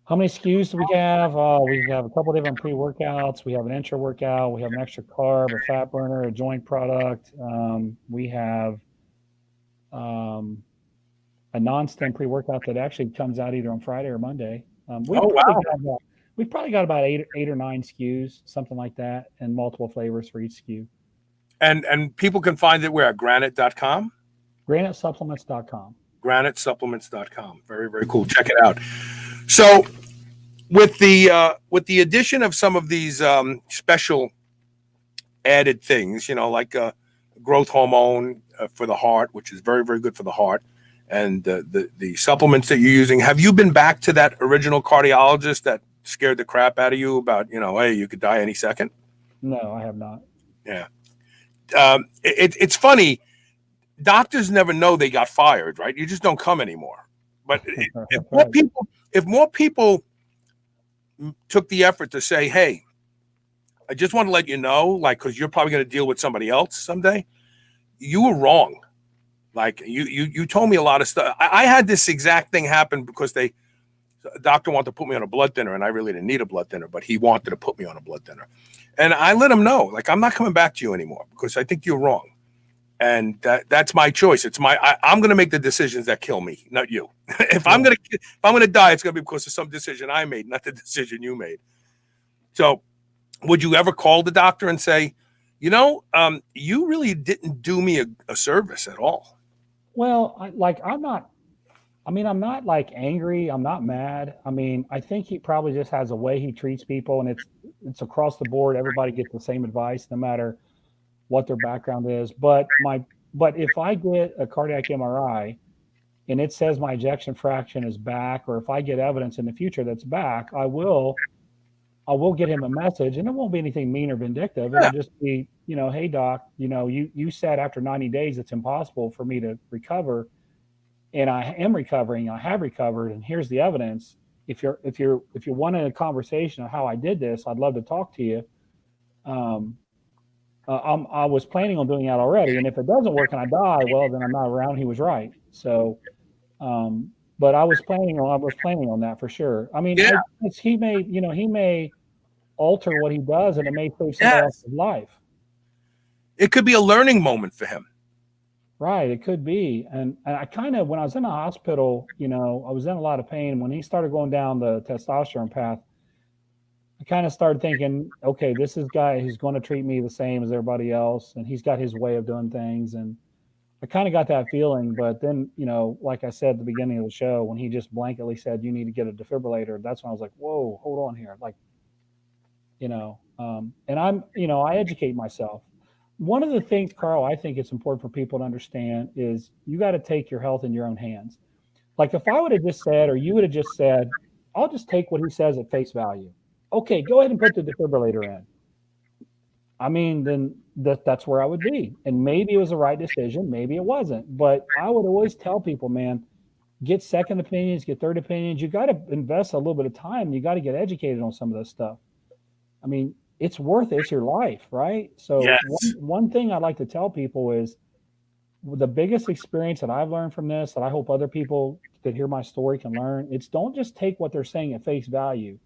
S3: How many SKUs do we have? We have a couple of different pre-workouts. We have an intra workout. We have an extra carb, a fat burner, a joint product. We have a non-stem pre-workout that actually comes out either on Friday or Monday. We've probably got about eight or nine SKUs, something like that, and multiple flavors for each SKU.
S2: And people can find it where? Granite.com?
S3: GraniteSupplements.com.
S2: GraniteSupplements.com. Very, very cool. Check it out. So with the addition of some of these special added things, like growth hormone for the heart, which is very, very good for the heart, and the supplements that you're using. Have you been back to that original cardiologist that scared the crap out of you about, hey, you could die any second?
S3: No, I have not.
S2: Yeah. It's funny. Doctors never know they got fired, right? You just don't come anymore. But if more people took the effort to say, hey, I just want to let you know, like, because you're probably going to deal with somebody else someday, you were wrong. Like, you told me a lot of stuff. I had this exact thing happen because a doctor wanted to put me on a blood thinner, and I really didn't need a blood thinner, but he wanted to put me on a blood thinner. And I let him know, like, I'm not coming back to you anymore because I think you're wrong. And that's my choice. I'm going to make the decisions that kill me, not you. If I'm going to die, it's going to be because of some decision I made, not the decision you made. So would you ever call the doctor and say, you really didn't do me a service at all?
S3: Well, I'm not like angry. I'm not mad. I mean, I think he probably just has a way he treats people, and it's across the board. Everybody gets the same advice, no matter what their background is. But if I get a cardiac MRI and it says my ejection fraction is back, or if I get evidence in the future that's back, I will get him a message, and it won't be anything mean or vindictive. It'll just be, hey doc, you said after 90 days it's impossible for me to recover, and I am recovering. I have recovered, and here's the evidence. If you're wanting a conversation on how I did this, I'd love to talk to you. I was planning on doing that already, and if it doesn't work and I die, well, then I'm not around. He was right. So, but I was planning on that for sure. I mean, he may alter what he does, and it may save somebody else's life.
S2: It could be a learning moment for him.
S3: Right, it could be. And I kind of, when I was in the hospital, I was in a lot of pain. When he started going down the testosterone path, I kind of started thinking, okay, this is a guy who's going to treat me the same as everybody else, and he's got his way of doing things. And I kind of got that feeling. But then, like I said at the beginning of the show, when he just blanketly said, you need to get a defibrillator, that's when I was like, whoa, hold on here. Like, and I educate myself. One of the things, Carl, I think it's important for people to understand is you got to take your health in your own hands. Like if I would have just said, or you would have just said, I'll just take what he says at face value. Okay, go ahead and put the defibrillator in. I mean, then that's where I would be. And maybe it was the right decision. Maybe it wasn't. But I would always tell people, man, get second opinions, get third opinions. You got to invest a little bit of time. You got to get educated on some of this stuff. I mean, it's worth it. It's your life, right? So yes. One thing I'd like to tell people is the biggest experience that I've learned from this, that I hope other people that hear my story can learn, it's don't just take what they're saying at face value.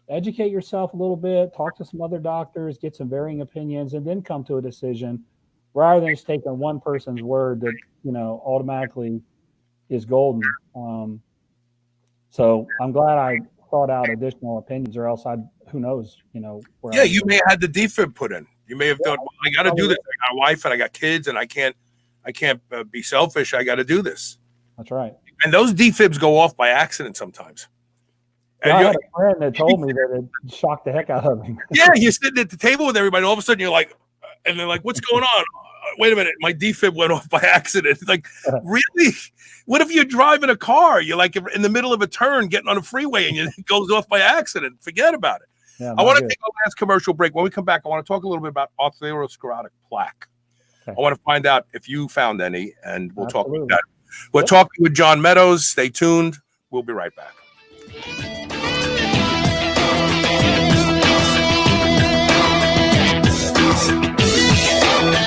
S3: Educate yourself a little bit, talk to some other doctors, get some varying opinions, and then come to a decision rather than just taking one person's word that, automatically is golden. So I'm glad I thought out additional opinions, or else who knows, where
S2: you may have had the defib put in. You may have thought, well, I got to do this. I got a wife and I got kids, and I can't be selfish. I got to do this.
S3: That's right.
S2: And those defibs go off by accident sometimes.
S3: And I had a friend that told me that it shocked the heck out of me.
S2: Yeah, you're sitting at the table with everybody, all of a sudden you're like, and they're like, what's going on? Wait a minute, my defib went off by accident. Like, really? What if you're driving a car? You're like in the middle of a turn getting on a freeway and it goes off by accident. Forget about it. Yeah, I want to take a last commercial break. When we come back, I want to talk a little bit about arteriosclerotic plaque. Okay. I want to find out if you found any, and we'll talk about that. We're talking with John Meadows. Stay tuned. We'll be right back.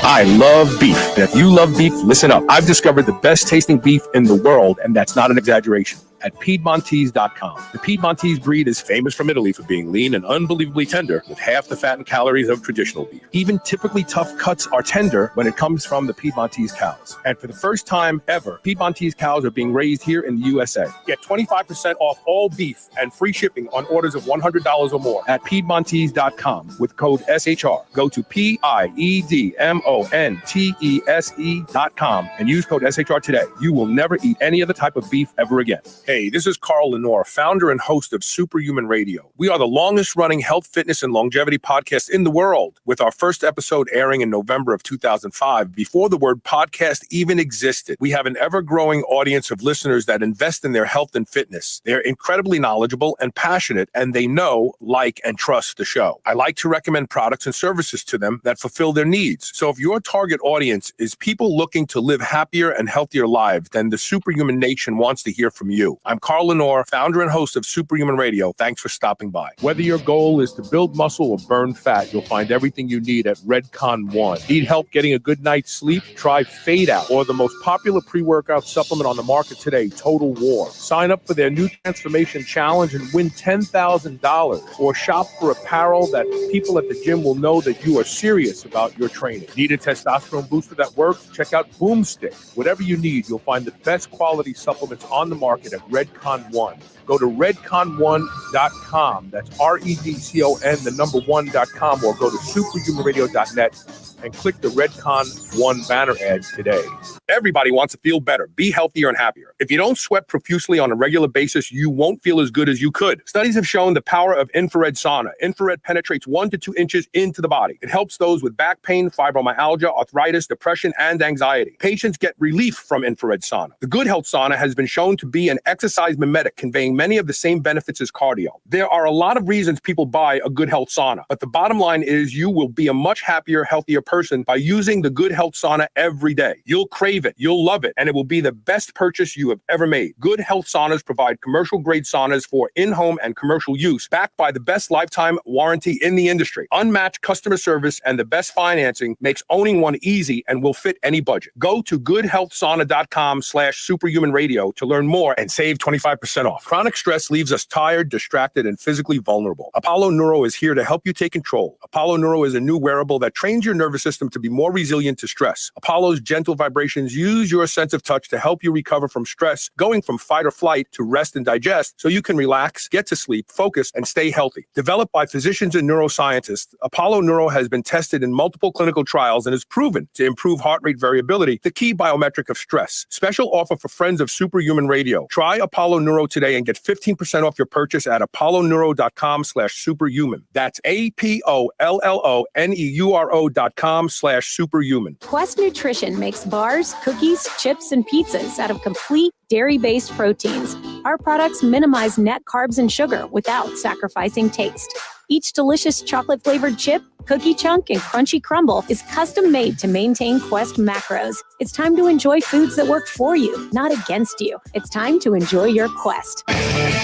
S7: I love beef. And if you love beef, listen up. I've discovered the best tasting beef in the world, and that's not an exaggeration, at Piedmontese.com. The Piedmontese breed is famous from Italy for being lean and unbelievably tender, with half the fat and calories of traditional beef. Even typically tough cuts are tender when it comes from the Piedmontese cows. And for the first time ever, Piedmontese cows are being raised here in the USA.
S2: Get 25% off all beef and free shipping on orders of $100 or more
S7: at Piedmontese.com with code SHR. Go to Piedmontese.com and use code SHR today. You will never eat any other type of beef ever again.
S2: Hey, this is Carl Lenore, founder and host of Superhuman Radio. We are the longest running health, fitness, and longevity podcast in the world, with our first episode airing in November of 2005, before the word podcast even existed. We have an ever-growing audience of listeners that invest in their health and fitness. They're incredibly knowledgeable and passionate, and they know, like, and trust the show. I like to recommend products and services to them that fulfill their needs. So if your target audience is people looking to live happier and healthier lives, then the Superhuman Nation wants to hear from you. I'm Carl Lenore, founder and host of Superhuman Radio. Thanks for stopping by. Whether your goal is to build muscle or burn fat, you'll find everything you need at Redcon One. Need help getting a good night's sleep? Try Fade Out, or the most popular pre-workout supplement on the market today, Total War. Sign up for their new Transformation Challenge and win $10,000, or shop for apparel that people at the gym will know that you are serious about your training. Need a testosterone booster that works? Check out Boomstick. Whatever you need, you'll find the best quality supplements on the market at Redcon One. Go to redcon1.com. That's REDCON, the number 1.com, or go to superhumanradio.net and click the Redcon One banner ad today. Everybody wants to feel better, be healthier and happier. If you don't sweat profusely on a regular basis, you won't feel as good as you could. Studies have shown the power of infrared sauna. Infrared penetrates 1 to 2 inches into the body. It helps those with back pain, fibromyalgia, arthritis, depression, and anxiety. Patients get relief from infrared sauna. The Good Health Sauna has been shown to be an exercise mimetic, conveying many of the same benefits as cardio. There are a lot of reasons people buy a Good Health Sauna, but the bottom line is you will be a much happier, healthier person by using the Good Health Sauna every day. You'll crave it, you'll love it, and it will be the best purchase you have ever made. Good Health Saunas provide commercial-grade saunas for in-home and commercial use, backed by the best lifetime warranty in the industry. Unmatched customer service and the best financing makes owning one easy and will fit any budget. Go to goodhealthsauna.com/superhumanradio to learn more and save 25% off. Chronic stress leaves us tired, distracted, and physically vulnerable. Apollo Neuro is here to help you take control. Apollo Neuro is a new wearable that trains your nervous system to be more resilient to stress. Apollo's gentle vibrations use your sense of touch to help you recover from stress, going from fight or flight to rest and digest, so you can relax, get to sleep, focus, and stay healthy. Developed by physicians and neuroscientists, Apollo Neuro has been tested in multiple clinical trials and is proven to improve heart rate variability, the key biometric of stress. Special offer for friends of Superhuman Radio. Try Apollo Neuro today and get 15% off your purchase at apolloneuro.com/superhuman. That's APOLLONEURO.com/superhuman.
S8: Quest Nutrition makes bars, cookies, chips, and pizzas out of complete dairy-based proteins. Our products minimize net carbs and sugar without sacrificing taste. Each delicious chocolate-flavored chip, cookie chunk, and crunchy crumble is custom-made to maintain Quest macros. It's time to enjoy foods that work for you, not against you. It's time to enjoy your Quest.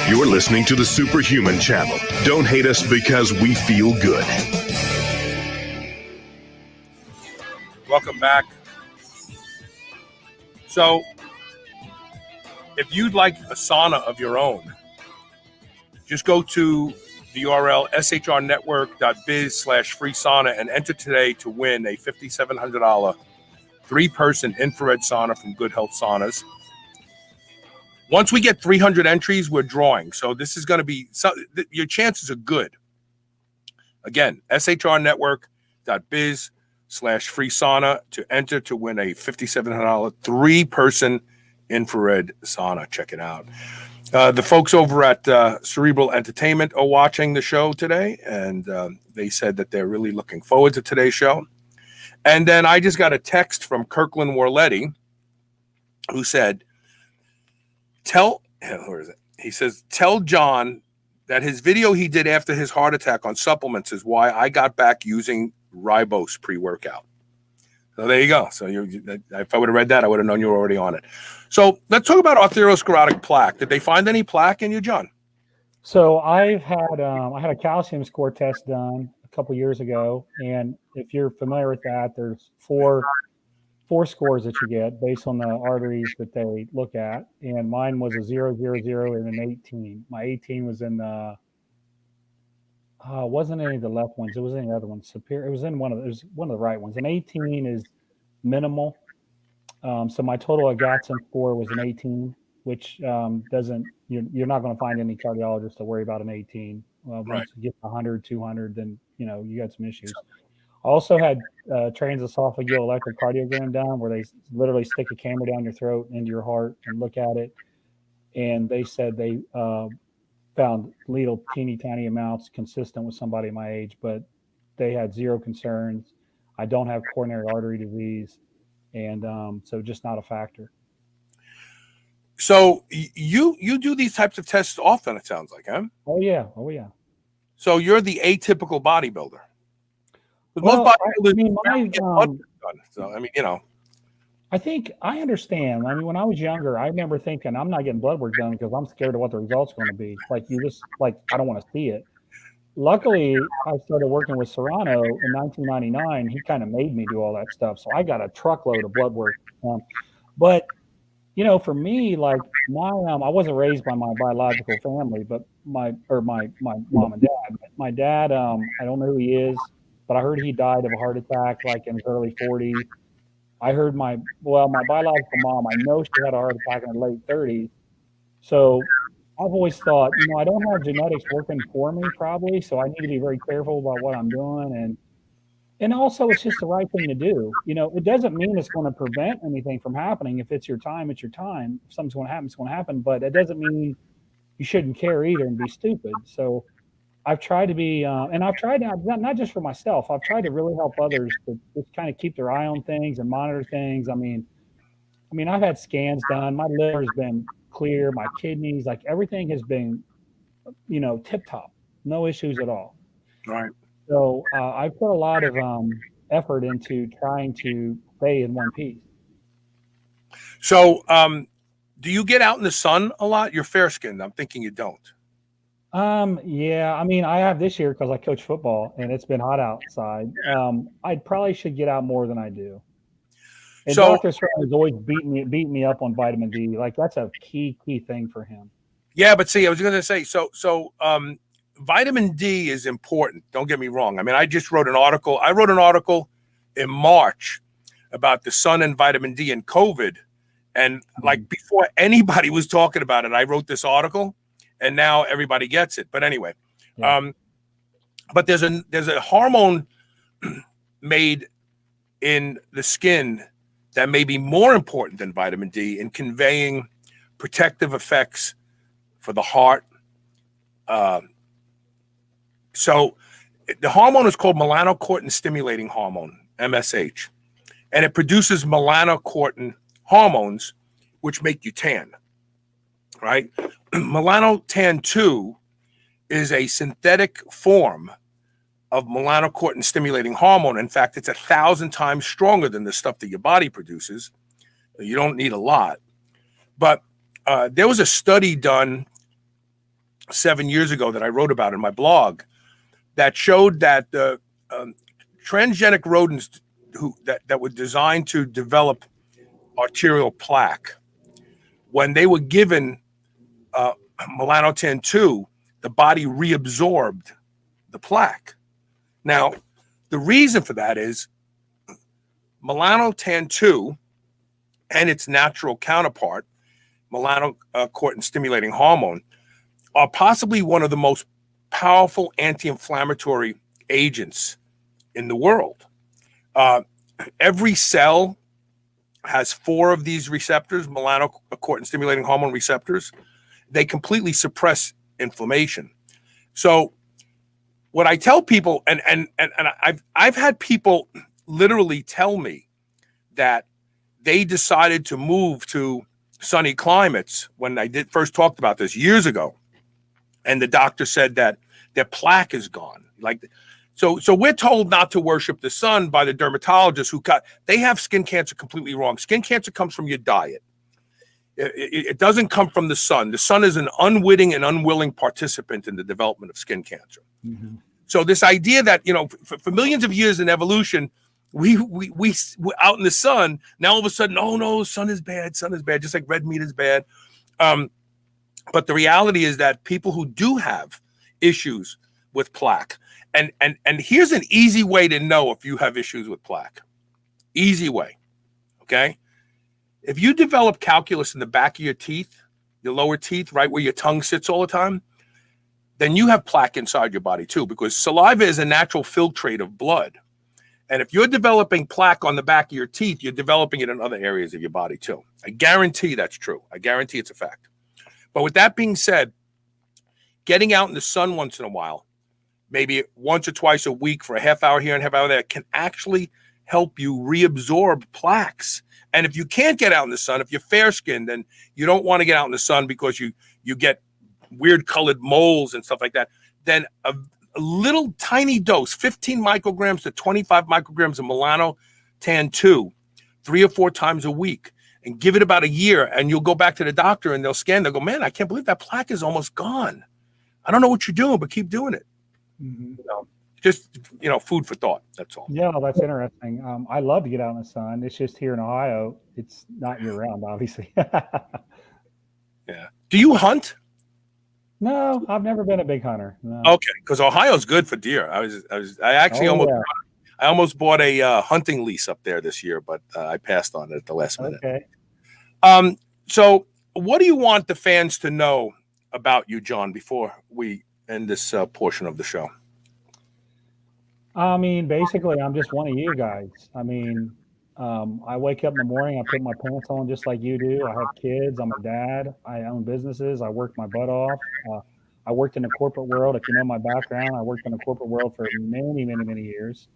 S1: You're listening to the Superhuman Channel. Don't hate us because we feel good.
S2: Welcome back. So, if you'd like a sauna of your own, just go to the URL shrnetwork.biz/free sauna and enter today to win a $5,700 3-person infrared sauna from Good Health Saunas. Once we get 300 entries, we're drawing. So this is going to be, your chances are good. Again, shrnetwork.biz/free sauna to enter to win a $5,700 3-person infrared sauna. Check it out. The folks over at Cerebral Entertainment are watching the show today, and they said that they're really looking forward to today's show. And then I just got a text from Kirkland Warletti, who said, he says, tell John that his video he did after his heart attack on supplements is why I got back using Ribose pre-workout. So there you go. So if I would have read that, I would have known you were already on it. So let's talk about arteriosclerotic plaque. Did they find any plaque in you, John?
S3: So I had a calcium score test done a couple years ago, and if you're familiar with that, there's four scores that you get based on the arteries that they look at, and mine was a 0, 0, 0, and an 18. My 18 was in the wasn't any of the left ones. It was any of the other ones. Superior. It was one of the right ones. An 18 is minimal. So my total Gatson score was an 18, which doesn't. You're not going to find any cardiologist to worry about an 18. Well, once you get 100, 200, then you got some issues. I also had transesophageal electrocardiogram done, where they literally stick a camera down your throat into your heart and look at it. and they said they found little teeny tiny amounts consistent with somebody my age, but they had zero concerns. I don't have coronary artery disease, and so just not a factor.
S2: So you do these types of tests often, it sounds like, huh?
S3: Oh yeah.
S2: So you're the atypical bodybuilder.
S3: Well,
S2: most bodybuilders
S3: get
S2: blood work done. So I mean, you know.
S3: I think I understand. I mean, when I was younger, I remember thinking I'm not getting blood work done because I'm scared of what the results are going to be. Like I don't want to see it. Luckily, I started working with Serrano in 1999. He kind of made me do all that stuff, so I got a truckload of blood work. But for me, like my I wasn't raised by my biological family, but my mom and dad. My dad, I don't know who he is, but I heard he died of a heart attack like in his early 40s. I heard my biological mom, I know she had a heart attack in her late 30s. So I've always thought, I don't have genetics working for me probably, so I need to be very careful about what I'm doing. And also it's just the right thing to do. It doesn't mean it's going to prevent anything from happening. If it's your time, it's your time. If something's going to happen, it's going to happen. But it doesn't mean you shouldn't care either and be stupid. So I've tried to be, and I've tried not just for myself. I've tried to really help others to just kind of keep their eye on things and monitor things. I mean, I've had scans done. My liver's been clear. My kidneys, like everything has been, tip top. No issues at all.
S2: Right.
S3: So I put a lot of effort into trying to stay in one piece.
S2: So, do you get out in the sun a lot? You're fair skinned. I'm thinking you don't.
S3: Yeah, I have this year because I coach football and it's been hot outside. I probably should get out more than I do. And
S2: So-
S3: Dr. Strong has always beat me up on vitamin D. Like that's a key thing for him.
S2: Yeah, but see, I was going to say, vitamin D is important. Don't get me wrong. I mean, I just wrote an article. I wrote an article in March about the sun and vitamin D and COVID. And like before anybody was talking about it, I wrote this article. And now everybody gets it. But anyway,
S3: Yeah.
S2: But there's a hormone made in the skin that may be more important than vitamin D in conveying protective effects for the heart. So the hormone is called melanocortin stimulating hormone, MSH, and it produces melanocortin hormones, which make you tan. Right? Melanotan 2 is a synthetic form of melanocortin stimulating hormone. In fact, it's 1,000 times stronger than the stuff that your body produces. You don't need a lot. But there was a study done 7 years ago that I wrote about in my blog that showed that the transgenic rodents that were designed to develop arterial plaque, when they were given melanotan 2, the body reabsorbed the plaque. Now, the reason for that is melanotan 2 and its natural counterpart, melanocortin stimulating hormone, are possibly one of the most powerful anti-inflammatory agents in the world. Every cell has 4 of these receptors, melanocortin stimulating hormone receptors. They completely suppress inflammation. So what I tell people, and I've had people literally tell me that they decided to move to sunny climates when I first talked about this years ago, and the doctor said that their plaque is gone. So we're told not to worship the sun by the dermatologists they have skin cancer completely wrong. Skin cancer comes from your diet. It doesn't come from the sun. The sun is an unwitting and unwilling participant in the development of skin cancer.
S3: Mm-hmm.
S2: So this idea that, for millions of years in evolution, we're out in the sun. Now all of a sudden, oh no, sun is bad, just like red meat is bad. But the reality is that people who do have issues with plaque, and here's an easy way to know if you have issues with plaque. Easy way, okay? If you develop calculus in the back of your teeth, your lower teeth, right where your tongue sits all the time, then you have plaque inside your body too, because saliva is a natural filtrate of blood. And if you're developing plaque on the back of your teeth, you're developing it in other areas of your body too. I guarantee that's true. I guarantee it's a fact. But with that being said, getting out in the sun once in a while, maybe once or twice a week for a half hour here and half hour there, can actually help you reabsorb plaques. And if you can't get out in the sun, if you're fair-skinned and you don't want to get out in the sun because you get weird colored moles and stuff like that, then a little tiny dose, 15 micrograms to 25 micrograms of Milano Tan 2, 3 or 4 times a week, and give it about a year, and you'll go back to the doctor and they'll scan. They'll go, man, I can't believe that plaque is almost gone. I don't know what you're doing, but keep doing it. Just, food for thought. That's all.
S3: Yeah, that's interesting. I love to get out in the sun. It's just here in Ohio, it's not year round, obviously.
S2: Yeah. Do you hunt?
S3: No, I've never been a big hunter. No.
S2: Okay, because Ohio's good for deer. I almost bought a hunting lease up there this year, but I passed on it at the last minute.
S3: Okay.
S2: So what do you want the fans to know about you, John, before we end this portion of the show?
S3: I mean, basically, I'm just one of you guys. I mean, I wake up in the morning, I put my pants on just like you do. I have kids. I'm a dad. I own businesses. I work my butt off. I worked in the corporate world. If you know my background, I worked in the corporate world for many, many, many years.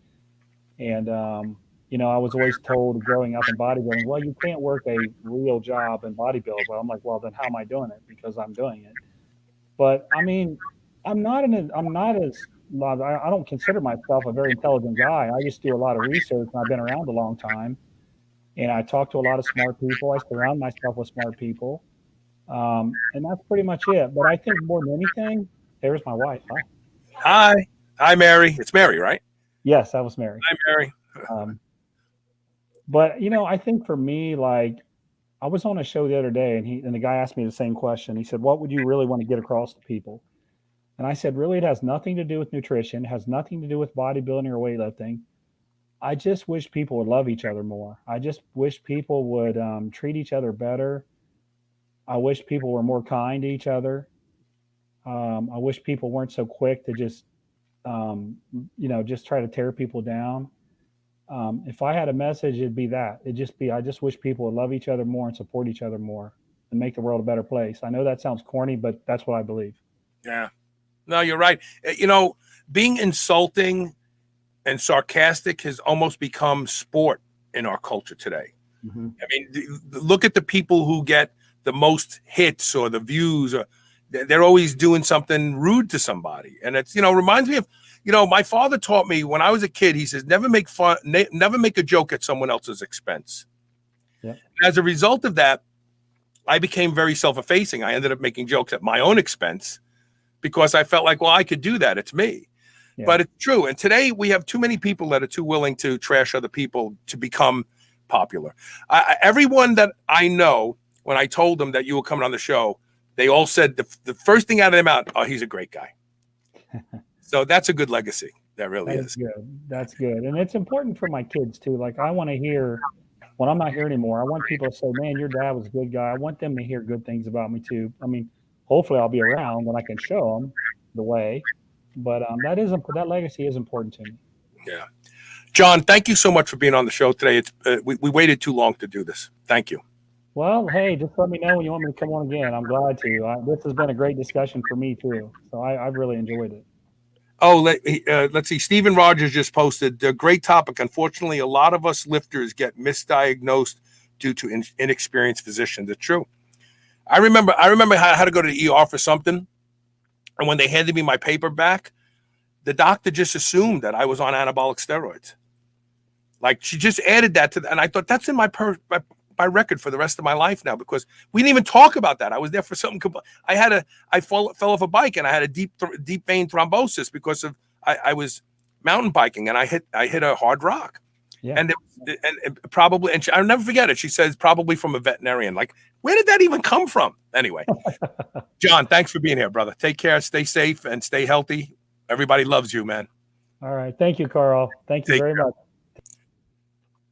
S3: And, I was always told growing up in bodybuilding, well, you can't work a real job in bodybuilding. Well, I'm like, well, then how am I doing it? Because I'm doing it. But I mean, I don't consider myself a very intelligent guy. I just do a lot of research, and I've been around a long time. And I talk to a lot of smart people. I surround myself with smart people. And that's pretty much it. But I think more than anything, there's my wife.
S2: Hi. Hi, Mary. It's Mary, right?
S3: Yes, that was Mary.
S2: Hi, Mary.
S3: But, I think for me, like, I was on a show the other day, and the guy asked me the same question. He said, what would you really want to get across to people? And I said, really, it has nothing to do with nutrition. It has nothing to do with bodybuilding or weightlifting. I just wish people would love each other more. I just wish people would treat each other better. I wish people were more kind to each other. I wish people weren't so quick to just try to tear people down. If I had a message, it'd be that. I just wish people would love each other more and support each other more and make the world a better place. I know that sounds corny, but that's what I believe.
S2: Yeah. No, you're right. Being insulting and sarcastic has almost become sport in our culture today.
S3: Mm-hmm.
S2: I mean, look at the people who get the most hits or the views, or they're always doing something rude to somebody. And it's, reminds me of, my father taught me when I was a kid, he says, never make a joke at someone else's expense.
S3: Yeah.
S2: As a result of that, I became very self-effacing. I ended up making jokes at my own expense because I felt like, well, I could do that. It's me. Yeah. But it's true. And today we have too many people that are too willing to trash other people to become popular. Everyone that I know, when I told them that you were coming on the show, they all said the first thing out of their mouth, oh, he's a great guy. So that's a good legacy. That really is.
S3: Good. That's good. And it's important for my kids too. Like, I want to hear, when I'm not here anymore, I want people to say, man, your dad was a good guy. I want them to hear good things about me too. I mean, hopefully I'll be around and I can show them the way. But that legacy is important to me.
S2: Yeah. John, thank you so much for being on the show today. It's we waited too long to do this. Thank you.
S3: Well, hey, just let me know when you want me to come on again. I'm glad to. This has been a great discussion for me too. So I've really enjoyed it.
S2: Oh, let's see. Stephen Rogers just posted a great topic. Unfortunately, a lot of us lifters get misdiagnosed due to inexperienced physicians. It's true. I remember I had to go to the ER for something. And when they handed me my paper back, the doctor just assumed that I was on anabolic steroids. Like, she just added that to, and I thought that's in my record for the rest of my life now, because we didn't even talk about that. I was there for something. I fell off a bike and I had a deep vein thrombosis because of I was mountain biking and I hit a hard rock.
S3: Yeah.
S2: And probably, and I'll never forget it. She says probably from a veterinarian. Like, where did that even come from? Anyway, John, thanks for being here, brother. Take care, stay safe, and stay healthy. Everybody loves you, man.
S3: All right. Thank you, Carl. Thank you very much.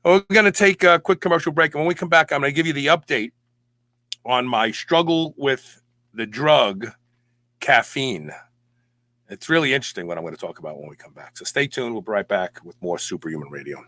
S2: We're going to take a quick commercial break. And when we come back, I'm going to give you the update on my struggle with the drug caffeine. It's really interesting what I'm going to talk about when we come back. So stay tuned. We'll be right back with more Superhuman Radio.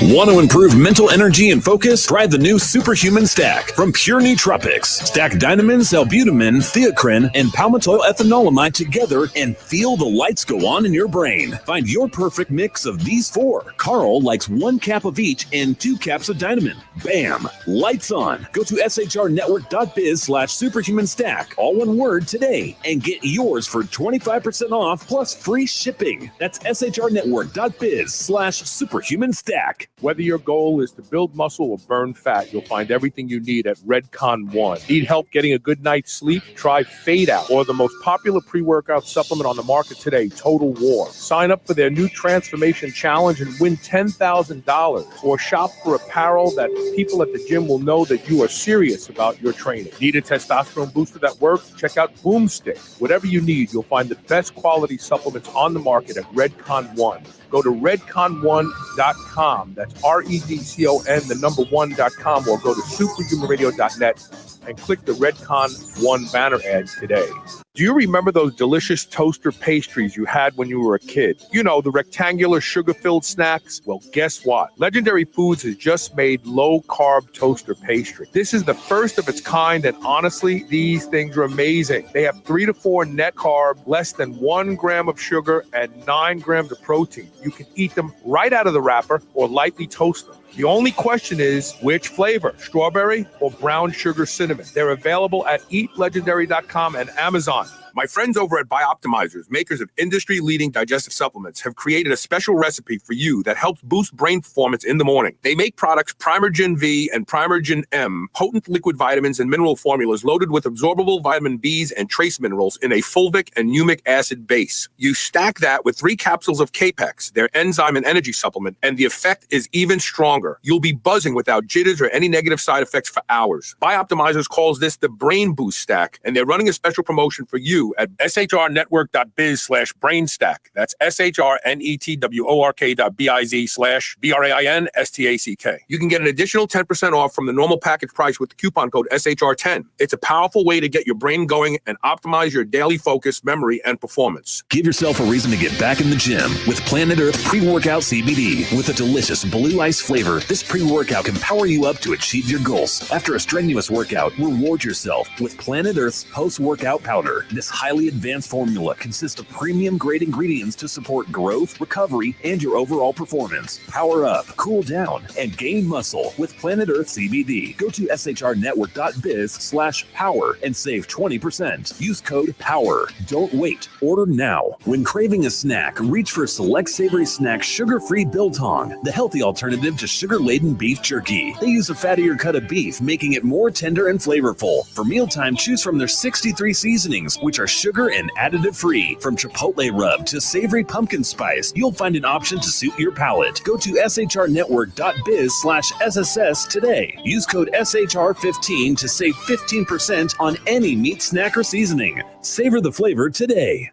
S4: Want to improve mental energy and focus? Try the new Superhuman Stack from Pure Nootropics. Stack Dynamins, Albumin, Theocrine, and palmitoyl ethanolamide together and feel the lights go on in your brain. Find your perfect mix of these four. Carl likes 1 cap of each and 2 caps of Dynamin. Bam! Lights on. Go to shrnetwork.biz/superhuman stack, all one word, today, and get yours for 25% off plus free shipping. That's shrnetwork.biz/superhuman stack.
S7: Whether your goal is to build muscle or burn fat, you'll find everything you need at Redcon One. Need help getting a good night's sleep? Try Fade Out, or the most popular pre-workout supplement on the market today, Total War. Sign up for their new Transformation Challenge and win $10,000, or shop for apparel that people at the gym will know that you are serious about your training. Need a testosterone booster that works? Check out Boomstick. Whatever you need, you'll find the best quality supplements on the market at Redcon One. Go to redcon1.com. That's REDCON, the number 1.com, or go to superhumanradio.net and click the Redcon One banner ad today. Do you remember those delicious toaster pastries you had when you were a kid? You know, the rectangular sugar-filled snacks? Well, guess what? Legendary Foods has just made low-carb toaster pastry. This is the first of its kind, and honestly, these things are amazing. They have 3 to 4 net carb, less than 1 gram of sugar, and 9 grams of protein. You can eat them right out of the wrapper or lightly toast them. The only question is, which flavor, strawberry or brown sugar cinnamon? They're available at eatlegendary.com and Amazon. My friends over at Bioptimizers, makers of industry-leading digestive supplements, have created a special recipe for you that helps boost brain performance in the morning. They make products Primergen V and Primergen M, potent liquid vitamins and mineral formulas loaded with absorbable vitamin Bs and trace minerals in a fulvic and humic acid base. You stack that with 3 capsules of Capex, their enzyme and energy supplement, and the effect is even stronger. You'll be buzzing without jitters or any negative side effects for hours. Bioptimizers calls this the Brain Boost Stack, and they're running a special promotion for you at shrnetwork.biz/brainstack. That's shrnetwork.biz/brainstack. You can get an additional 10% off from the normal package price with the coupon code SHR10. It's a powerful way to get your brain going and optimize your daily focus, memory, and performance.
S4: Give yourself a reason to get back in the gym with Planet Earth Pre-Workout CBD. With a delicious blue ice flavor, this pre-workout can power you up to achieve your goals. After a strenuous workout, reward yourself with Planet Earth's post-workout powder. This highly advanced formula consists of premium grade ingredients to support growth, recovery, and your overall performance. Power up, cool down, and gain muscle with Planet Earth CBD. Go to shrnetwork.biz/power and save 20%. Use code POWER. Don't wait. Order now. When craving a snack, reach for Select Savory Snack Sugar-Free Biltong, the healthy alternative to sugar-laden beef jerky. They use a fattier cut of beef, making it more tender and flavorful. For mealtime, choose from their 63 seasonings, which are sugar and additive free. From chipotle rub to savory pumpkin spice, you'll find an option to suit your palate. Go to shrnetwork.biz/SSS today. Use code SHR15 to save 15% on any meat snack or seasoning. Savor the flavor today.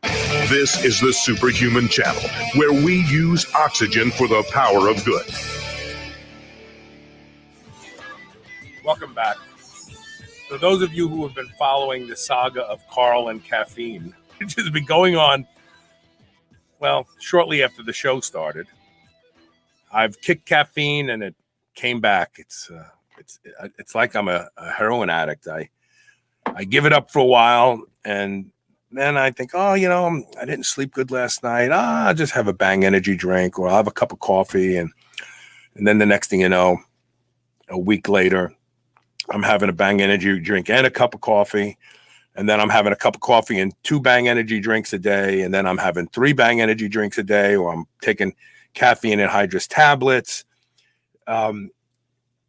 S1: This is the Superhuman Channel, where we use oxygen for the power of good.
S2: Welcome back. For those of you who have been following the saga of Carl and caffeine, which has been going on, well, shortly after the show started, I've kicked caffeine and it came back. It's like I'm a heroin addict. I give it up for a while, and then I think, I didn't sleep good last night. I'll just have a Bang energy drink, or I'll have a cup of coffee, and then the next thing you know, a week later, I'm having a Bang energy drink and a cup of coffee. And then I'm having a cup of coffee and 2 Bang energy drinks a day. And then I'm having 3 Bang energy drinks a day, or I'm taking caffeine anhydrous tablets.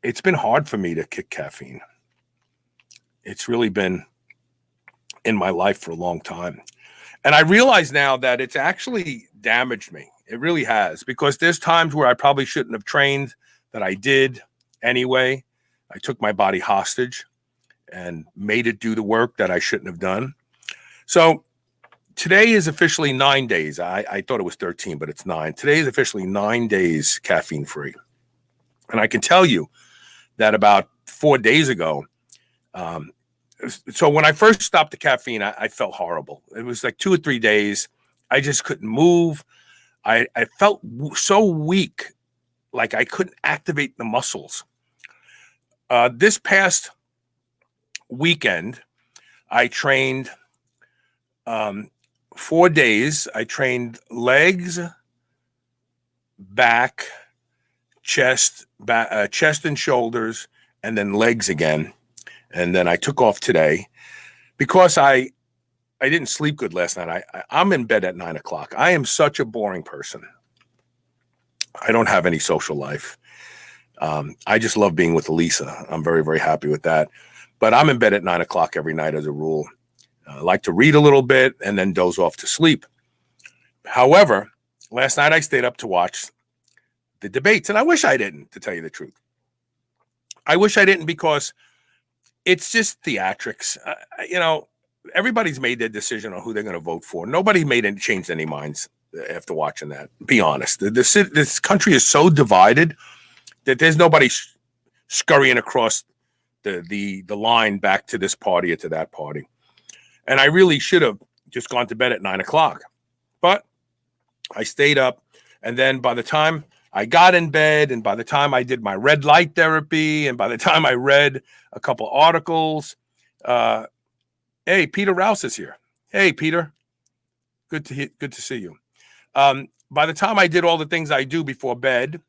S2: It's been hard for me to kick caffeine. It's really been in my life for a long time. And I realize now that it's actually damaged me. It really has, because there's times where I probably shouldn't have trained that I did anyway. I took my body hostage and made it do the work that I shouldn't have done. So today is officially 9 days. I thought it was 13, but it's 9. Today is officially 9 days caffeine free. And I can tell you that about 4 days ago, so when I first stopped the caffeine, I felt horrible. It was like 2 or 3 days. I just couldn't move. I felt so weak, like I couldn't activate the muscles. This past weekend, I trained 4 days. I trained legs, back, chest and shoulders, and then legs again. And then I took off today because I didn't sleep good last night. I'm in bed at 9 o'clock. I am such a boring person. I don't have any social life. I just love being with Elisa. I'm very, very happy with that. But I'm in bed at 9 o'clock every night as a rule. I like to read a little bit and then doze off to sleep. However, last night I stayed up to watch the debates, and I wish I didn't, to tell you the truth. I wish I didn't because it's just theatrics. Everybody's made their decision on who they're going to vote for. Nobody changed any minds after watching that. Be honest. This country is so divided that there's nobody scurrying across the line back to this party or to that party. And I really should have just gone to bed at 9 o'clock. But I stayed up, and then by the time I got in bed, and by the time I did my red light therapy, and by the time I read a couple articles, hey, Peter Rouse is here. Hey, Peter. Good to see you. By the time I did all the things I do before bed,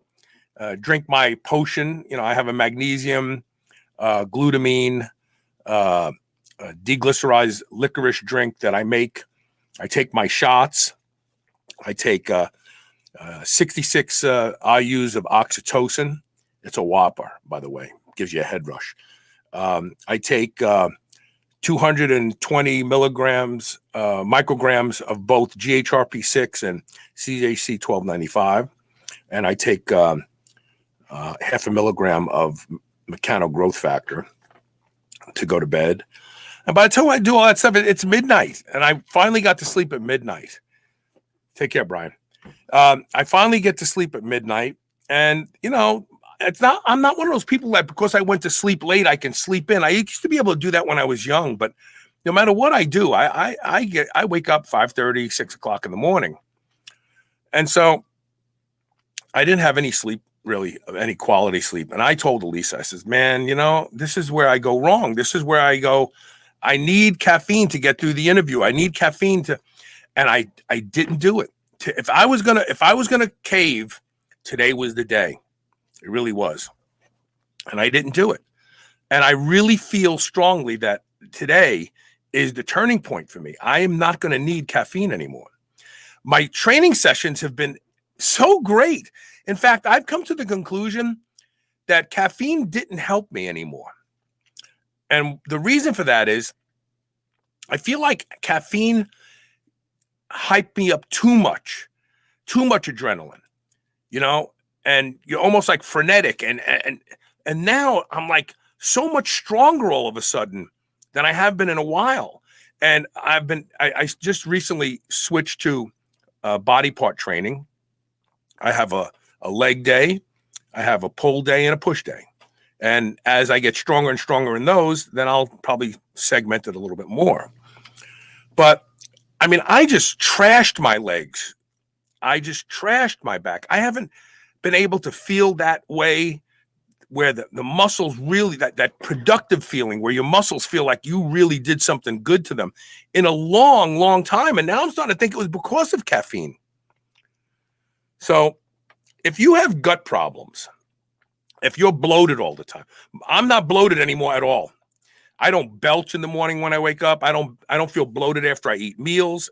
S2: drink my potion, I have a magnesium, glutamine, deglycerized licorice drink that I make. I take my shots. I take 66 IUs of oxytocin. It's a whopper, by the way. Gives you a head rush. I take 220 micrograms of both GHRP6 and CJC 1295. And I take half a milligram of mechano growth factor to go to bed. And by the time I do all that stuff, it's midnight. And I finally got to sleep at midnight. Take care, Brian. I finally get to sleep at midnight. And, I'm not one of those people that because I went to sleep late, I can sleep in. I used to be able to do that when I was young. But no matter what I do, I wake up 5:30, 6 o'clock in the morning. And so I didn't have any sleep, really, any quality sleep. And I told Elisa, I says, man, this is where I go wrong. This is where I go, I need caffeine to get through the interview. I need caffeine and I didn't do it. If I was gonna cave, today was the day. It really was. And I didn't do it. And I really feel strongly that today is the turning point for me. I am not going to need caffeine anymore. My training sessions have been so great. In fact, I've come to the conclusion that caffeine didn't help me anymore. And the reason for that is I feel like caffeine hyped me up too much adrenaline, and you're almost like frenetic. And now I'm like so much stronger all of a sudden than I have been in a while. And I just recently switched to body part training. I have a leg day, I have a pull day and a push day. And as I get stronger and stronger in those, then I'll probably segment it a little bit more. But I just trashed my legs. I just trashed my back. I haven't been able to feel that way where the muscles really, that productive feeling where your muscles feel like you really did something good to them in a long, long time. And now I'm starting to think it was because of caffeine. So if you have gut problems, if you're bloated all the time, I'm not bloated anymore at all. I don't belch in the morning when I wake up. I don't feel bloated after I eat meals.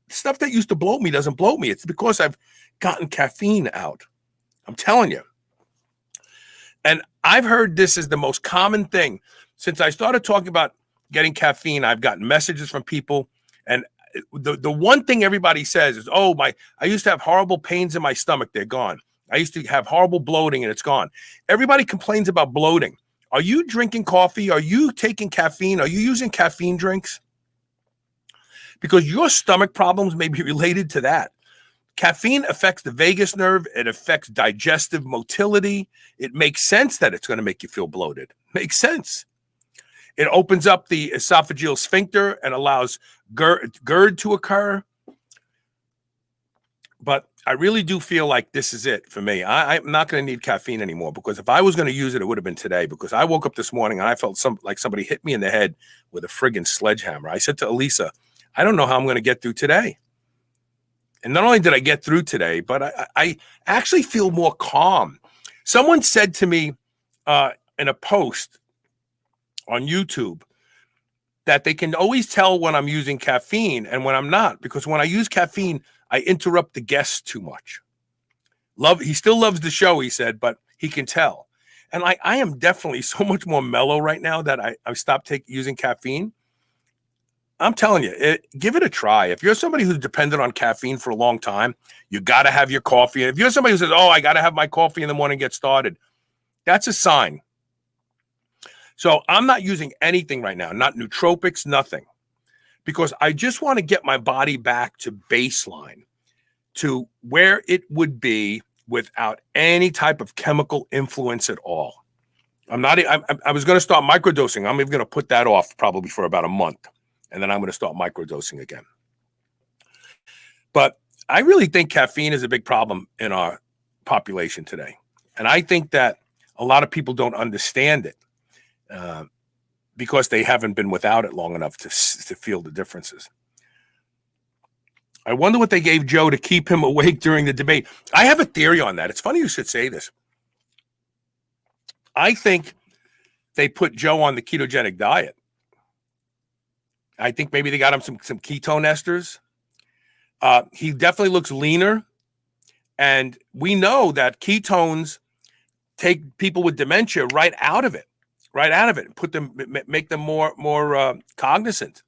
S2: Stuff that used to bloat me doesn't bloat me. It's because I've gotten caffeine out. I'm telling you. And I've heard this is the most common thing. Since I started talking about getting caffeine, I've gotten messages from people. And the one thing everybody says is, I used to have horrible pains in my stomach. They're gone. I used to have horrible bloating and it's gone. Everybody complains about bloating. Are you drinking coffee? Are you taking caffeine? Are you using caffeine drinks? Because your stomach problems may be related to that. Caffeine affects the vagus nerve. It affects digestive motility. It makes sense that it's going to make you feel bloated. Makes sense. It opens up the esophageal sphincter and allows GERD to occur. But I really do feel like this is it for me. I'm not going to need caffeine anymore, because if I was going to use it, it would have been today, because I woke up this morning and I felt like somebody hit me in the head with a friggin' sledgehammer. I said to Elisa, I don't know how I'm going to get through today. And not only did I get through today, but I actually feel more calm. Someone said to me in a post on YouTube that they can always tell when I'm using caffeine and when I'm not, because when I use caffeine, I interrupt the guests too much. He still loves the show, he said, but he can tell. And I am definitely so much more mellow right now that I stopped using caffeine. I'm telling you, give it a try. If you're somebody who's dependent on caffeine for a long time, you got to have your coffee. And if you're somebody who says, oh, I got to have my coffee in the morning, get started, that's a sign. So I'm not using anything right now, not nootropics, nothing, because I just want to get my body back to baseline, to where it would be without any type of chemical influence at all. I was going to start microdosing. I'm even going to put that off probably for about a month, and then I'm going to start microdosing again. But I really think caffeine is a big problem in our population today. And I think that a lot of people don't understand it because they haven't been without it long enough to feel the differences. I wonder what they gave Joe to keep him awake during the debate. I have a theory on that. It's funny you should say this. I think they put Joe on the ketogenic diet. I think maybe they got him some ketone esters. He definitely looks leaner. And we know that ketones take people with dementia right out of it, and make them more cognizant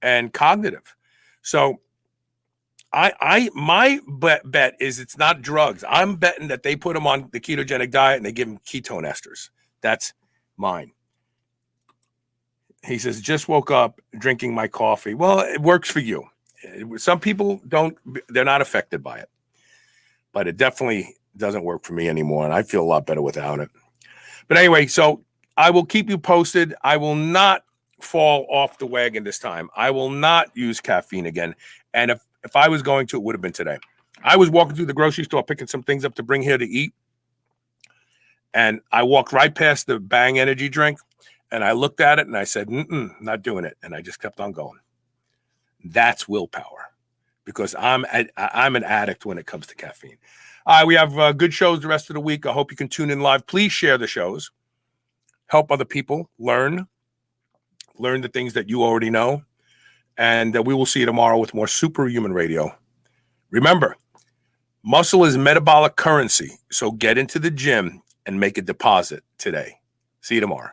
S2: and cognitive. So my bet is it's not drugs. I'm betting that they put him on the ketogenic diet and they give him ketone esters. That's mine. He says, just woke up drinking my coffee. Well, it works for you. Some people they're not affected by it, but it definitely doesn't work for me anymore. And I feel a lot better without it. But anyway, so I will keep you posted. I will not fall off the wagon this time. I will not use caffeine again. And if I was going to, it would have been today. I was walking through the grocery store, picking some things up to bring here to eat. And I walked right past the Bang energy drink. And I looked at it and I said, not doing it. And I just kept on going. That's willpower, because I'm an addict when it comes to caffeine. We have good shows the rest of the week. I hope you can tune in live. Please share the shows. Help other people learn the things that you already know. And we will see you tomorrow with more Superhuman Radio. Remember, muscle is metabolic currency. So get into the gym and make a deposit today. See you tomorrow.